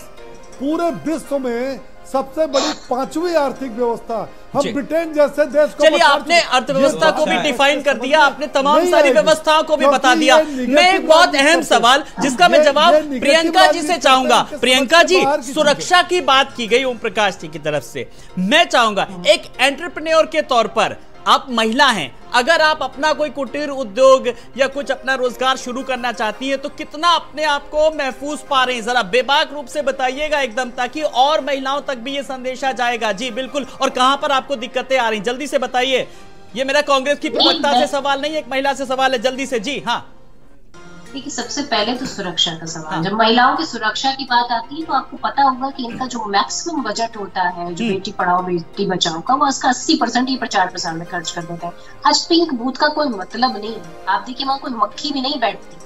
पूरे विश्व में सबसे बड़ी 5वीं आर्थिक व्यवस्था। हम ब्रिटेन जैसे देश को, चलिए आपने अर्थव्यवस्था को भी डिफाइन कर दिया, आपने तमाम सारी व्यवस्थाओं को भी बता दिया। मैं एक बहुत अहम सवाल जिसका मैं जवाब प्रियंका जी से चाहूंगा। प्रियंका जी, सुरक्षा की बात की गई ओम प्रकाश जी की तरफ से, मैं चाहूंगा एक एंटरप्रेन्योर के तौर पर, आप महिला हैं, अगर आप अपना कोई कुटीर उद्योग या कुछ अपना रोजगार शुरू करना चाहती हैं तो कितना अपने आप को महफूज पा रहे हैं, जरा बेबाक रूप से बताइएगा एकदम, ताकि और महिलाओं तक भी ये संदेशा जाएगा। जी बिल्कुल, और कहां पर आपको दिक्कतें आ रही, जल्दी से बताइए। ये मेरा कांग्रेस की प्रवक्ता से सवाल नहीं, एक महिला से सवाल है, जल्दी से। जी हाँ। देखिए, सबसे पहले तो सुरक्षा का सवाल। जब महिलाओं की सुरक्षा की बात आती है तो आपको पता होगा कि इनका जो मैक्सिमम बजट होता है, जो बेटी पढ़ाओ बेटी बचाओ का, वो उसका 80% ही प्रचार में खर्च कर देता है। आज पिंक बूथ का कोई मतलब नहीं है। आप देखिए वहां कोई मक्खी भी नहीं बैठती।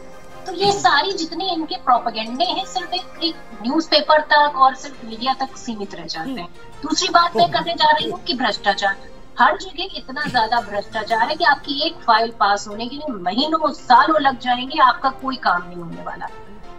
तो ये सारी जितने इनके प्रोपेगेंडे हैं सिर्फ एक न्यूज़पेपर तक और सिर्फ मीडिया तक सीमित रह जाते हैं। दूसरी बात मैं करने जा रही हूँ कि भ्रष्टाचार, हर जगह इतना ज्यादा भ्रष्टाचार है कि आपकी एक फाइल पास होने के लिए महीनों सालों लग जाएंगे, आपका कोई काम नहीं होने वाला।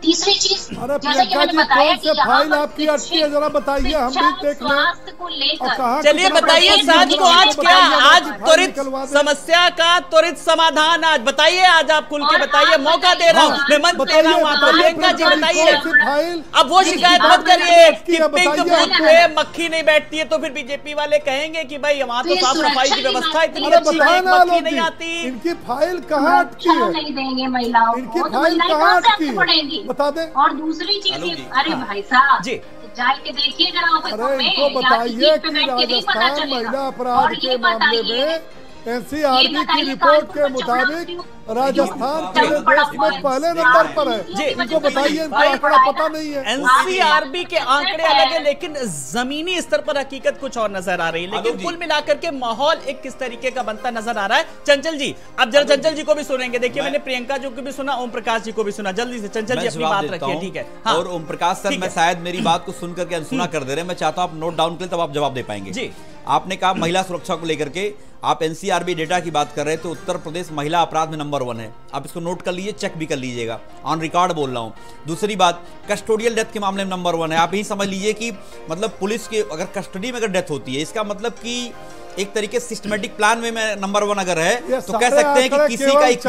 तीसरी चीज, जैसा कि मैंने बताया कि फाइल आपकी अटकी है, जरा बताइए, हम भी देख लें। स्वास्थ्य को लेकर चलिए बताइए साज को, आज क्या, आज त्वरित समस्या का त्वरित समाधान, आज बताइए, आज आप खुल के बताइए, मौका दे रहा हूँ, मैं मंच दे रहा हूँ आपको। प्रियंका जी बताइए, अब वो शिकायत मत करिए कि पिंक बूथ पे मक्खी नहीं बैठती है, तो फिर बीजेपी वाले कहेंगे कि भाई वहाँ तो साफ सफाई की व्यवस्था इतनी अच्छी है, मक्खी नहीं आती। इनकी फाइल कहाँ अटकी है? नहीं देंगे महिलाओं को, इनकी फाइल कहाँ अटकी है बता दे। और दूसरी चीज, अरे भाई साहब जी जाके देखिए जरा ऑफिसों में, इनको बताइए कि राजस्थान महिला अपराध के मामले में एनसीआरबी की रिपोर्ट के मुताबिक राजस्थान पूरे देश में पहले नंबर पर है। इनको बताइए, इनको आंकड़ा पता नहीं है। एनसीआरबी के आंकड़े अलग है, लेकिन जमीनी स्तर पर हकीकत कुछ और नजर आ रही है। लेकिन कुल मिलाकर के माहौल एक किस तरीके का बनता नजर आ रहा है। चंचल जी, अब जरा चंचल जी को भी सुनेंगे। देखिए, मैंने प्रियंका जी को भी सुना, ओम प्रकाश जी को भी सुना, जल्दी से चंचल जी अपनी बात रखिए। ठीक है। और ओम प्रकाश सर, मैं शायद मेरी बात को सुन करके अनसुना कर दे रहे हैं, मैं चाहता हूं आप नोट डाउन करें, तब आप जवाब दे पाएंगे। जी, आपने कहा महिला सुरक्षा को लेकर के आप एनसीआरबी डेटा की बात कर रहे हैं, तो उत्तर प्रदेश महिला अपराध में नंबर 1 है। आप इसको नोट कर लीजिए, चेक भी कर लीजिएगा, ऑन रिकॉर्ड बोल रहा हूं। दूसरी बात, कस्टोडियल डेथ के मामले में नंबर 1 है। आप यही समझ लीजिए कि मतलब पुलिस के अगर कस्टडी में अगर डेथ होती है, इसका मतलब कि एक तरीके सिस्टमेटिक प्लान में नंबर 1 अगर है तो कह सकते हैं कि किसी का एक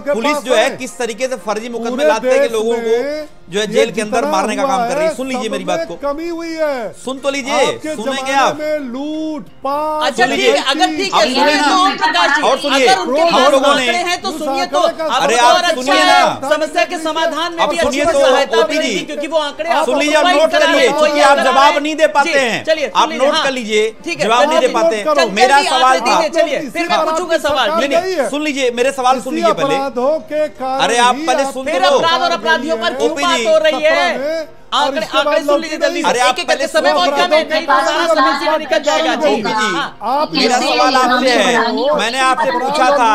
पुलिस जो है किस तरीके से फर्जी मुकदमे लाते हैं कि लोगों को जो है जेल के अंदर मारने का काम कर रही है। सुन लीजिए मेरी बात को, कमी हुई है, सुन तो लीजिए, सुनेंगे आप। लूट पाट, अच्छा लीजिए, अगर ठीक है और सुनिए, हम लोगों ने हैं तो सुनिए तो, अरे आप सुनिए ना, समस्या के समाधान में भी सुनिए तो ओपी, क्योंकि वो आंकड़े सुन लीजिए, आप नोट करिए, क्योंकि आप जवाब नहीं दे पाते हैं। आप नोट कर लीजिए, जवाब नहीं दे पाते। मेरा सवाल था, चलिए फिर मैं पूछूंगा सवाल। नहीं, सुन लीजिए, मेरे सवाल सुन लीजिए पहले। अरे आप पहले सुन लो। अपराध और अपराधियों पर क्यों बात हो रही है? आंकड़े सुन लीजिए जल्दी से, एक एक करके समय बहुत कम है, नहीं तो सारा समय से निकल जाएगा। जी मेरा सवाल आपसे है, मैंने आपसे पूछा था,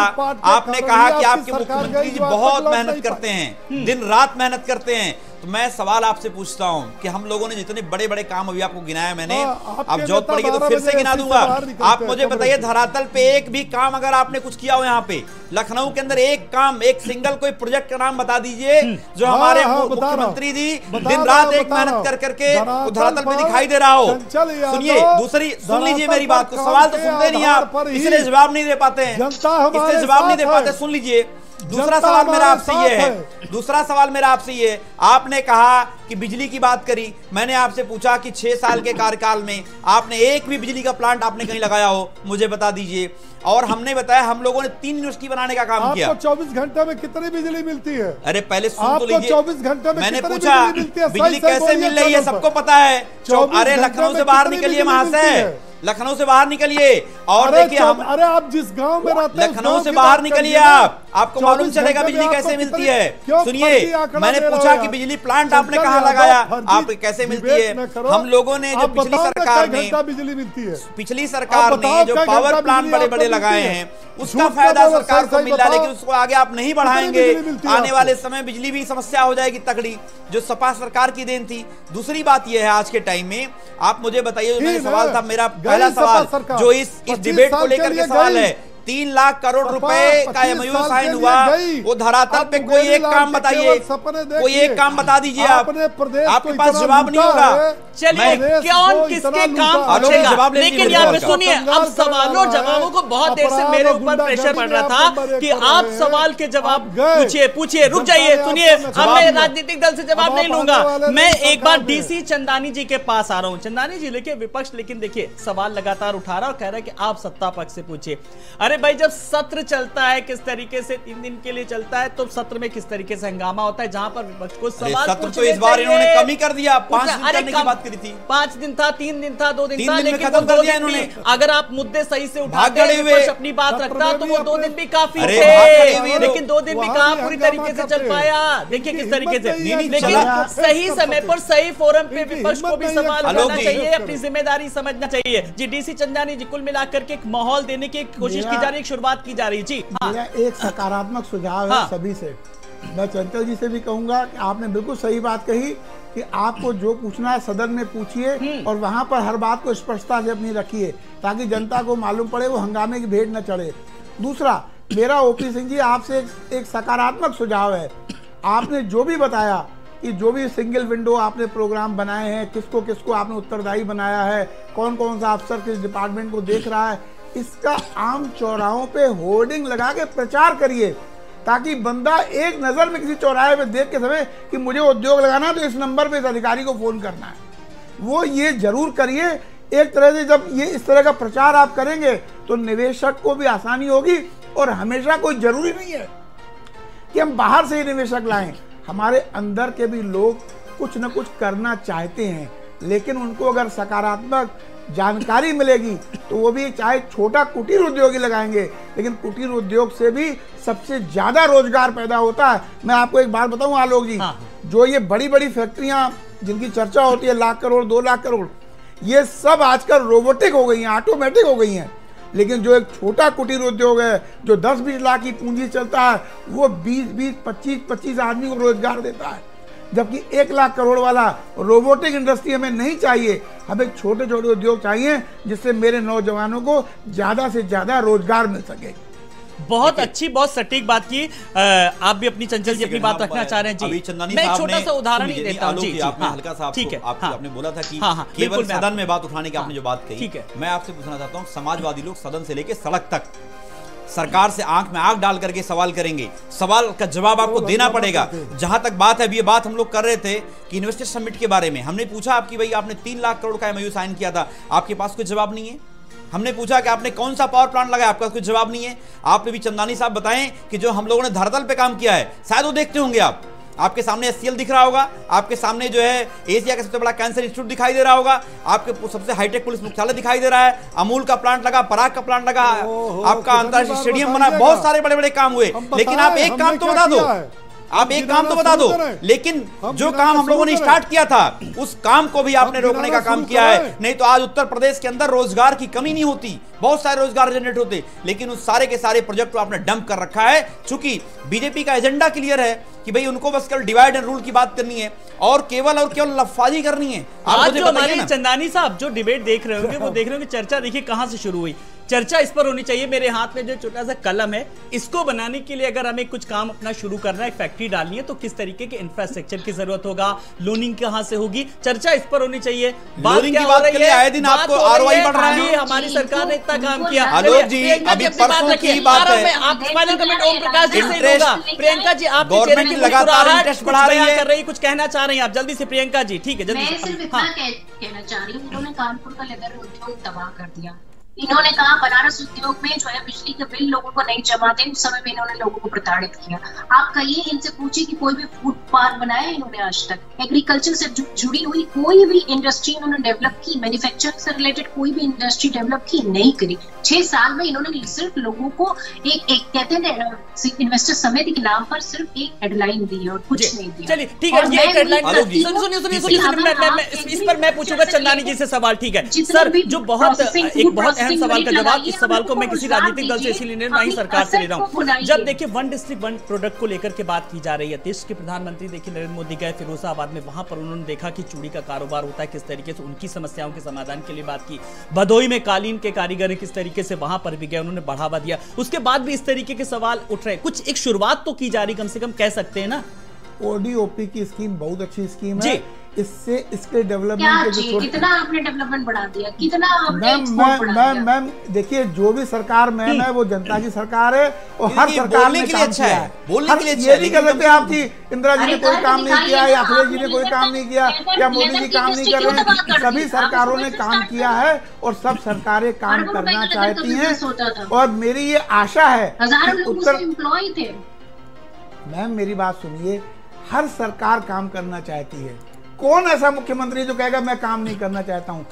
आपने कहा कि आपके मुख्यमंत्री जी बहुत मेहनत करते हैं, दिन रात मेहनत करते हैं। तो मैं सवाल आपसे पूछता हूं कि हम लोगों ने जितने बड़े बड़े काम अभी आपको गिनाया मैंने, अब जरूरत पड़ेगी तो फिर से गिना दूंगा। आप मुझे बताइए धरातल पे एक भी काम अगर आपने कुछ किया हो यहाँ पे लखनऊ के अंदर, एक काम, एक सिंगल कोई प्रोजेक्ट का नाम बता दीजिए जो हमारे मुख्यमंत्री जी दिन रात एक मेहनत कर करके धरातल पे दिखाई दे रहा हो। सुनिए, दूसरी सुन लीजिए मेरी बात को, सवाल तो सुनते नहीं आप, इसलिए जवाब नहीं दे पाते हैं, इसलिए जवाब नहीं दे पाते। सुन लीजिए, दूसरा सवाल मेरा आपसे ये है, दूसरा सवाल मेरा आपसे ये, आपने कहा कि बिजली की बात करी, मैंने आपसे पूछा कि 6 साल के कार्यकाल में आपने एक भी बिजली का प्लांट आपने कहीं लगाया हो, मुझे बता दीजिए। और हमने बताया हम लोगों ने 3 यूनिवर्सिटी बनाने का काम किया। आपको 24 घंटे में कितनी बिजली मिलती है? अरे पहले सुन तो लीजिए, 24 घंटे में मैंने पूछा बिजली कैसे मिल रही है, सबको पता है। अरे लखनऊ से बाहर निकलिए, महाशय, लखनऊ से बाहर निकलिए और देखिए हम, अरे आप जिस गांव में रहते हैं लखनऊ से बाहर निकलिए, आपको मालूम चलेगा बिजली कैसे मिलती है। सुनिए, मैंने पूछा कि बिजली प्लांट आपने कहाँ लगाया, आप कैसे मिलती है। हम लोगों ने जो पिछली सरकार ने, बिजली मिलती है, पिछली सरकार ने जो पावर प्लांट बड़े बड़े लगाए हैं उसका फायदा सरकार को मिल रहा है, लेकिन उसको आगे आप नहीं बढ़ाएंगे, आने वाले समय बिजली भी समस्या हो जाएगी तगड़ी, जो सपा सरकार की देन थी। दूसरी बात यह है, आज के टाइम में आप मुझे बताइए, मेरा सवाल था, मेरा पहला सवाल जो इस डिबेट को लेकर के सवाल है, 3 लाख करोड़ रुपए का एमओयू साइन हुआ, वो धरातल पे कोई एक काम बताइए, कोई एक काम बता दीजिए आप, आपके पास जवाब नहीं होगा। चलिए, कौन किसके काम पूछेगा, लेकिन यहाँ पे सुनिए, अब सवालों जवाबों को बहुत देर से मेरे ऊपर प्रेशर पड़ रहा था कि आप सवाल के जवाब पूछिए, रुक जाइए, सुनिए, अब मैं राजनीतिक दल से जवाब नहीं लूंगा, मैं एक बार डीसी चंदानी जी के पास आ रहा हूँ। चंदानी जी लेके विपक्ष, लेकिन देखिए सवाल लगातार उठा रहा और कह रहा है कि आप सत्ता पक्ष से पूछिए। अरे भाई, जब सत्र चलता है किस तरीके से 3 दिन के लिए चलता है, तो सत्र में किस तरीके से हंगामा होता है, जहां पर विपक्ष को सवाल सत्र तो इस बार इन्होंने कम ही कर दिया, 5 दिन करने की बात करी थी, 5 दिन था, 3 दिन था, 2 दिन था, लेकिन खत्म कर दिया इन्होंने। अगर आप मुद्दे सही से उठाते विपक्ष अपनी बात रखता तो वो 2 दिन भी काफी थे, लेकिन 2 दिन भी कहां पूरी तरीके से चल पाया। देखिए किस तरीके से, लेकिन सही समय पर सही फोरम पे विपक्ष को भी सवाल उठाना चाहिए, अपनी जिम्मेदारी समझना चाहिए। जी, डीसी चंदानी जी, कुल मिलाकर के एक माहौल देने की कोशिश की जा रही है, शुरुआत की जा रही है। जी मेरा एक सकारात्मक सुझाव है सभी से, मैं चंचल जी से भी कहूंगा कि आपने बिल्कुल सही बात कही कि आपको जो पूछना है सदन में पूछिए और वहां पर हर बात को स्पष्टता से अपनी रखिए, ताकि जनता को मालूम पड़े, वो हंगामे की भेंट न चढ़े। दूसरा, मेरा ओपी सिंह जी आपसे एक सकारात्मक सुझाव है, आपने जो भी बताया कि जो भी सिंगल विंडो आपने प्रोग्राम बनाए हैं, किसको किसको आपने उत्तरदायी बनाया है, कौन कौन सा अफसर किस डिपार्टमेंट को देख रहा है, इसका आम चौराहों पे होर्डिंग लगा के प्रचार करिए, ताकि बंदा एक नजर में किसी चौराहे पे देख के समय कि मुझे उद्योग लगाना तो इस नंबर पे इस अधिकारी को फोन करना है, वो ये जरूर करिए। एक तरह से जब ये इस तरह का प्रचार आप करेंगे तो निवेशक को भी आसानी होगी, और हमेशा कोई जरूरी नहीं है कि हम बाहर से ही निवेशक लाएं, हमारे अंदर के भी लोग कुछ न कुछ करना चाहते हैं, लेकिन उनको अगर सकारात्मक जानकारी मिलेगी तो वो भी चाहे छोटा कुटीर उद्योगी लगाएंगे, लेकिन कुटीर उद्योग से भी सबसे ज्यादा रोजगार पैदा होता है। मैं आपको एक बात बताऊं आलोक जी, जो ये बड़ी बड़ी फैक्ट्रियां जिनकी चर्चा होती है, 1 लाख करोड़ 2 लाख करोड़, ये सब आजकल रोबोटिक हो गई हैं, ऑटोमेटिक हो गई हैं, लेकिन जो एक छोटा कुटीर उद्योग है जो 10-20 लाख की पूंजी चलता है, वो 20-20 25-25 आदमी को रोजगार देता है, जबकि 1 लाख करोड़ वाला रोबोटिक इंडस्ट्री हमें नहीं चाहिए। हमें छोटे छोटे उद्योग चाहिए जिससे मेरे नौजवानों को ज्यादा से ज्यादा रोजगार मिल सके। बहुत अच्छी, बहुत सटीक बात की। आप भी अपनी चंचल जी अपनी बात रखना चाह रहे हैं जी। मैं एक छोटा सा उदाहरण ही देता हूं जी। आपने हल्का सा, ठीक है, आपने बोला था कि केवल सदन में बात उठाने की आपने जो बात कही, मैं आपसे पूछना चाहता हूं, समाजवादी लोग सदन से लेकर सड़क तक सरकार से आंख में आंख डाल करके सवाल करेंगे, सवाल का जवाब आपको देना पड़ेगा। जहां तक बात है, अभी ये बात हम लोग कर रहे थे कि इन्वेस्टर समिट के बारे में, हमने पूछा आपकी भाई आपने 3 लाख करोड़ का एमओयू साइन किया था, आपके पास कोई जवाब नहीं है। हमने पूछा कि आपने कौन सा पावर प्लांट लगाया, आपका कोई जवाब नहीं है। आपने भी चंदानी साहब बताएं कि जो हम लोगों ने धरातल पे काम किया है, शायद वो देखते होंगे आप, आपके सामने एचसीएल दिख रहा होगा, आपके सामने जो है एशिया का सबसे बड़ा कैंसर इंस्टीट्यूट दिखाई दे रहा होगा, आपके सबसे हाईटेक पुलिस मुख्यालय दिखाई दे रहा है, अमूल का प्लांट लगा, पराग का प्लांट लगा, आपका अंतरराष्ट्रीय स्टेडियम बना, बहुत सारे बड़े बड़े काम हुए। लेकिन आप एक काम तो बता दो, आप एक काम तो बता दो, लेकिन जो काम हम लोगों ने स्टार्ट किया था उस काम को भी आपने रोकने का काम किया है। नहीं तो आज उत्तर प्रदेश के अंदर रोजगार की कमी नहीं होती, बहुत सारे रोजगार जनरेट होते, लेकिन उस सारे के सारे प्रोजेक्ट को आपने डंप कर रखा है। चूंकि बीजेपी का एजेंडा क्लियर है कि भाई उनको बस कल डिवाइड एंड रूल की बात करनी है और केवल लफाजी करनी है। आज जो हमारे चंदानी साहब जो डिबेट देख रहे होंगे वो देख रहे होंगे, चर्चा देखिए कहां से शुरू हुई। चर्चा इस पर होनी चाहिए, मेरे हाथ में जो छोटा सा कलम है इसको बनाने के लिए अगर हमें कुछ काम अपना शुरू करना है, एक फैक्ट्री डालनी है, तो किस तरीके के इंफ्रास्ट्रक्चर की जरूरत होगा, लोनिंग कहां से होगी, चर्चा इस पर होनी चाहिए। बात क्या हो रही है, आए दिन आपको आरओआई बढ़ रहा है, हमारी सरकार ने इतना काम किया। आलोक जी अभी परसों की बात है, आप फाइनल कमेंट ओम प्रकाश जी से होगा। प्रियंका जी आप गवर्नमेंट लगातार इंटरेस्ट बढ़ा रही है, कर रही, कुछ कहना चाह रहे हैं आप जल्दी से प्रियंका जी? ठीक है, जल्दी मैं सिर्फ इतना कहना चाह रही हूँ, इन्होंने कानपुर का लेदर उद्योग तबाह कर दिया। इन्होंने कहा बनारस उद्योग में जो है बिजली के बिल लोगों को नहीं जमा थे, उस समय में इन्होंने लोगों को प्रताड़ित किया। आप कहिए इनसे पूछिए कि कोई भी फूड पार्क बनाया इन्होंने आज तक? एग्रीकल्चर से जुड़ी हुई कोई भी इंडस्ट्री इन्होंने डेवलप की? मैन्युफैक्चरिंग से रिलेटेड कोई भी इंडस्ट्री डेवलप की? नहीं करी। 6 साल में इन्होंने सिर्फ लोगों को एक कहते हैं इन्वेस्टर समिति के नाम पर सिर्फ एक हेडलाइन दी और कुछ नहीं दिया। चलिए ठीक है, ये हेडलाइन सुनिए, इस पर मैं पूछूंगा चंदानी जी से सवाल। ठीक है सर, जो बहुत एक बहुत अहम सवाल का जवाब, इस सवाल को मैं किसी राजनीतिक दल से इसीलिए नहीं सरकार से ले रहा हूँ। जब देखिए वन डिस्ट्रिक्ट वन प्रोडक्ट को लेकर के बात की जा रही है, देश के प्रधानमंत्री देखिए नरेंद्र मोदी गए फिरोजाबाद में, वहां पर उन्होंने देखा कि चूड़ी का कारोबार होता है, किस तरीके से उनकी समस्याओं के समाधान के लिए बात की। भदोई में कालीन के कारीगर किस तरीके से वहां पर भी गए, उन्होंने बढ़ावा दिया। उसके बाद भी इस तरीके के सवाल उठ रहे, कुछ एक शुरुआत तो की जा रही, कम से कम कह सकते हैं ना। ओडीओपी की स्कीम बहुत अच्छी स्कीम है, इससे इसके डेवलपमेंट के कितना आपने डेवलपमेंट बढ़ा दिया, कितना आपने मैम देखिए, जो भी सरकार मैम है वो जनता की सरकार है और हर सरकार ने काम किया है। ये नहीं कर सकते आप कि इंदिरा जी ने कोई काम नहीं किया या अखिलेश जी ने कोई काम नहीं किया या मोदी जी काम नहीं कर रहे हैं। सभी सरकारों ने काम किया है और सब सरकारें काम करना चाहती हैं और मेरी ये आशा है उत्तर। मैम मेरी बात सुनिए, हर सरकार काम करना चाहती है। कौन ऐसा मुख्यमंत्री जो कहेगा मैं काम नहीं करना चाहता हूँ?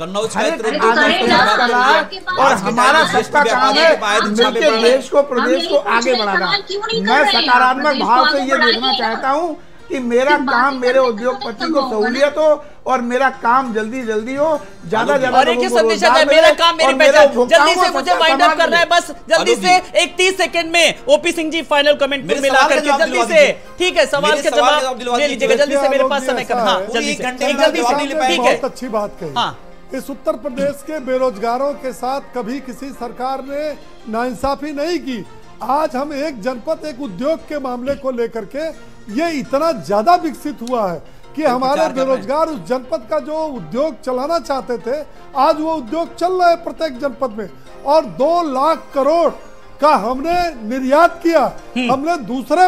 और हमारा सबका काम है मिलकर देश को, प्रदेश को आगे बढ़ाना। मैं सकारात्मक भाव से ये देखना चाहता हूँ कि मेरा काम, मेरे उद्योगपति को सहूलियत हो और मेरा काम जल्दी जल्दी हो, ज्यादा और एक संदेश है, मेरा काम मेरी पहचान। जल्दी से मुझे वाइंड अप करना है, बस जल्दी से एक 30 सेकंड में OP Singh ji final comment को मिलाकर के जल्दी से। ठीक है, सवाल का जवाब ले लीजिएगा जल्दी से, मेरे पास समय कम। हाँ जल्दी से, ठीक है। बहुत अच्छी बात कही। इस उत्तर प्रदेश के बेरोजगारों के साथ कभी किसी सरकार ने नाइंसाफी नहीं की। आज हम एक जनपद, एक उद्योग के मामले को लेकर के ये इतना ज्यादा विकसित हुआ है कि हमारे बेरोजगार उस जनपद का जो उद्योग चलाना चाहते थे, आज वो उद्योग चल रहा है प्रत्येक जनपद में। और 2 लाख करोड़ का हमने निर्यात किया, हमने दूसरे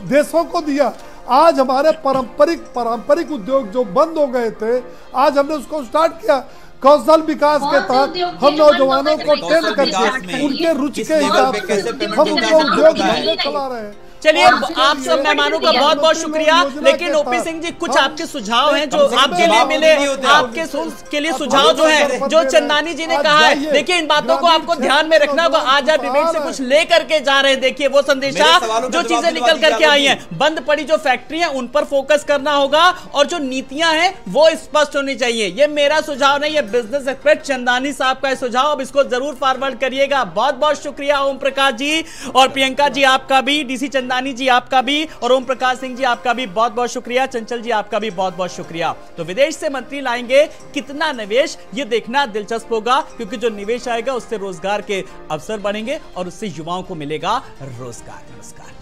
देशों को दिया। आज हमारे पारंपरिक उद्योग जो बंद हो गए थे, आज हमने उसको स्टार्ट किया। कौशल विकास के तहत हम नौजवानों को ट्रेन करके उनके रुचि के हिसाब से हम उनको उद्योग धंधे चला रहे हैं। चलिए आप सब मेहमानों का बहुत बहुत शुक्रिया। लेकिन ओपी सिंह जी, कुछ आपके सुझाव हैं जो आपके लिए मिले, आपके के लिए सुझाव जो है, जो चंदानी जी ने कहा है, देखिए इन बातों को आपको ध्यान में रखना होगा। आज आप डिबेट से कुछ लेकर के जा रहे हैं, देखिए वो संदेशा जो चीजें निकल करके आई हैं, बंद पड़ी जो फैक्ट्री है उन पर फोकस करना होगा और जो नीतियां हैं वो स्पष्ट होनी चाहिए। ये मेरा सुझाव नहीं, ये बिजनेस एक्सपर्ट चंदानी साहब का सुझाव, अब इसको जरूर फॉरवर्ड करिएगा। बहुत बहुत शुक्रिया ओम प्रकाश जी और प्रियंका जी आपका भी, डीसी चंदानी जी आपका भी और ओम प्रकाश सिंह जी आपका भी बहुत बहुत शुक्रिया। चंचल जी आपका भी बहुत बहुत शुक्रिया। तो विदेश से मंत्री लाएंगे कितना निवेश, ये देखना दिलचस्प होगा, क्योंकि जो निवेश आएगा उससे रोजगार के अवसर बढ़ेंगे और उससे युवाओं को मिलेगा रोजगार। नमस्कार।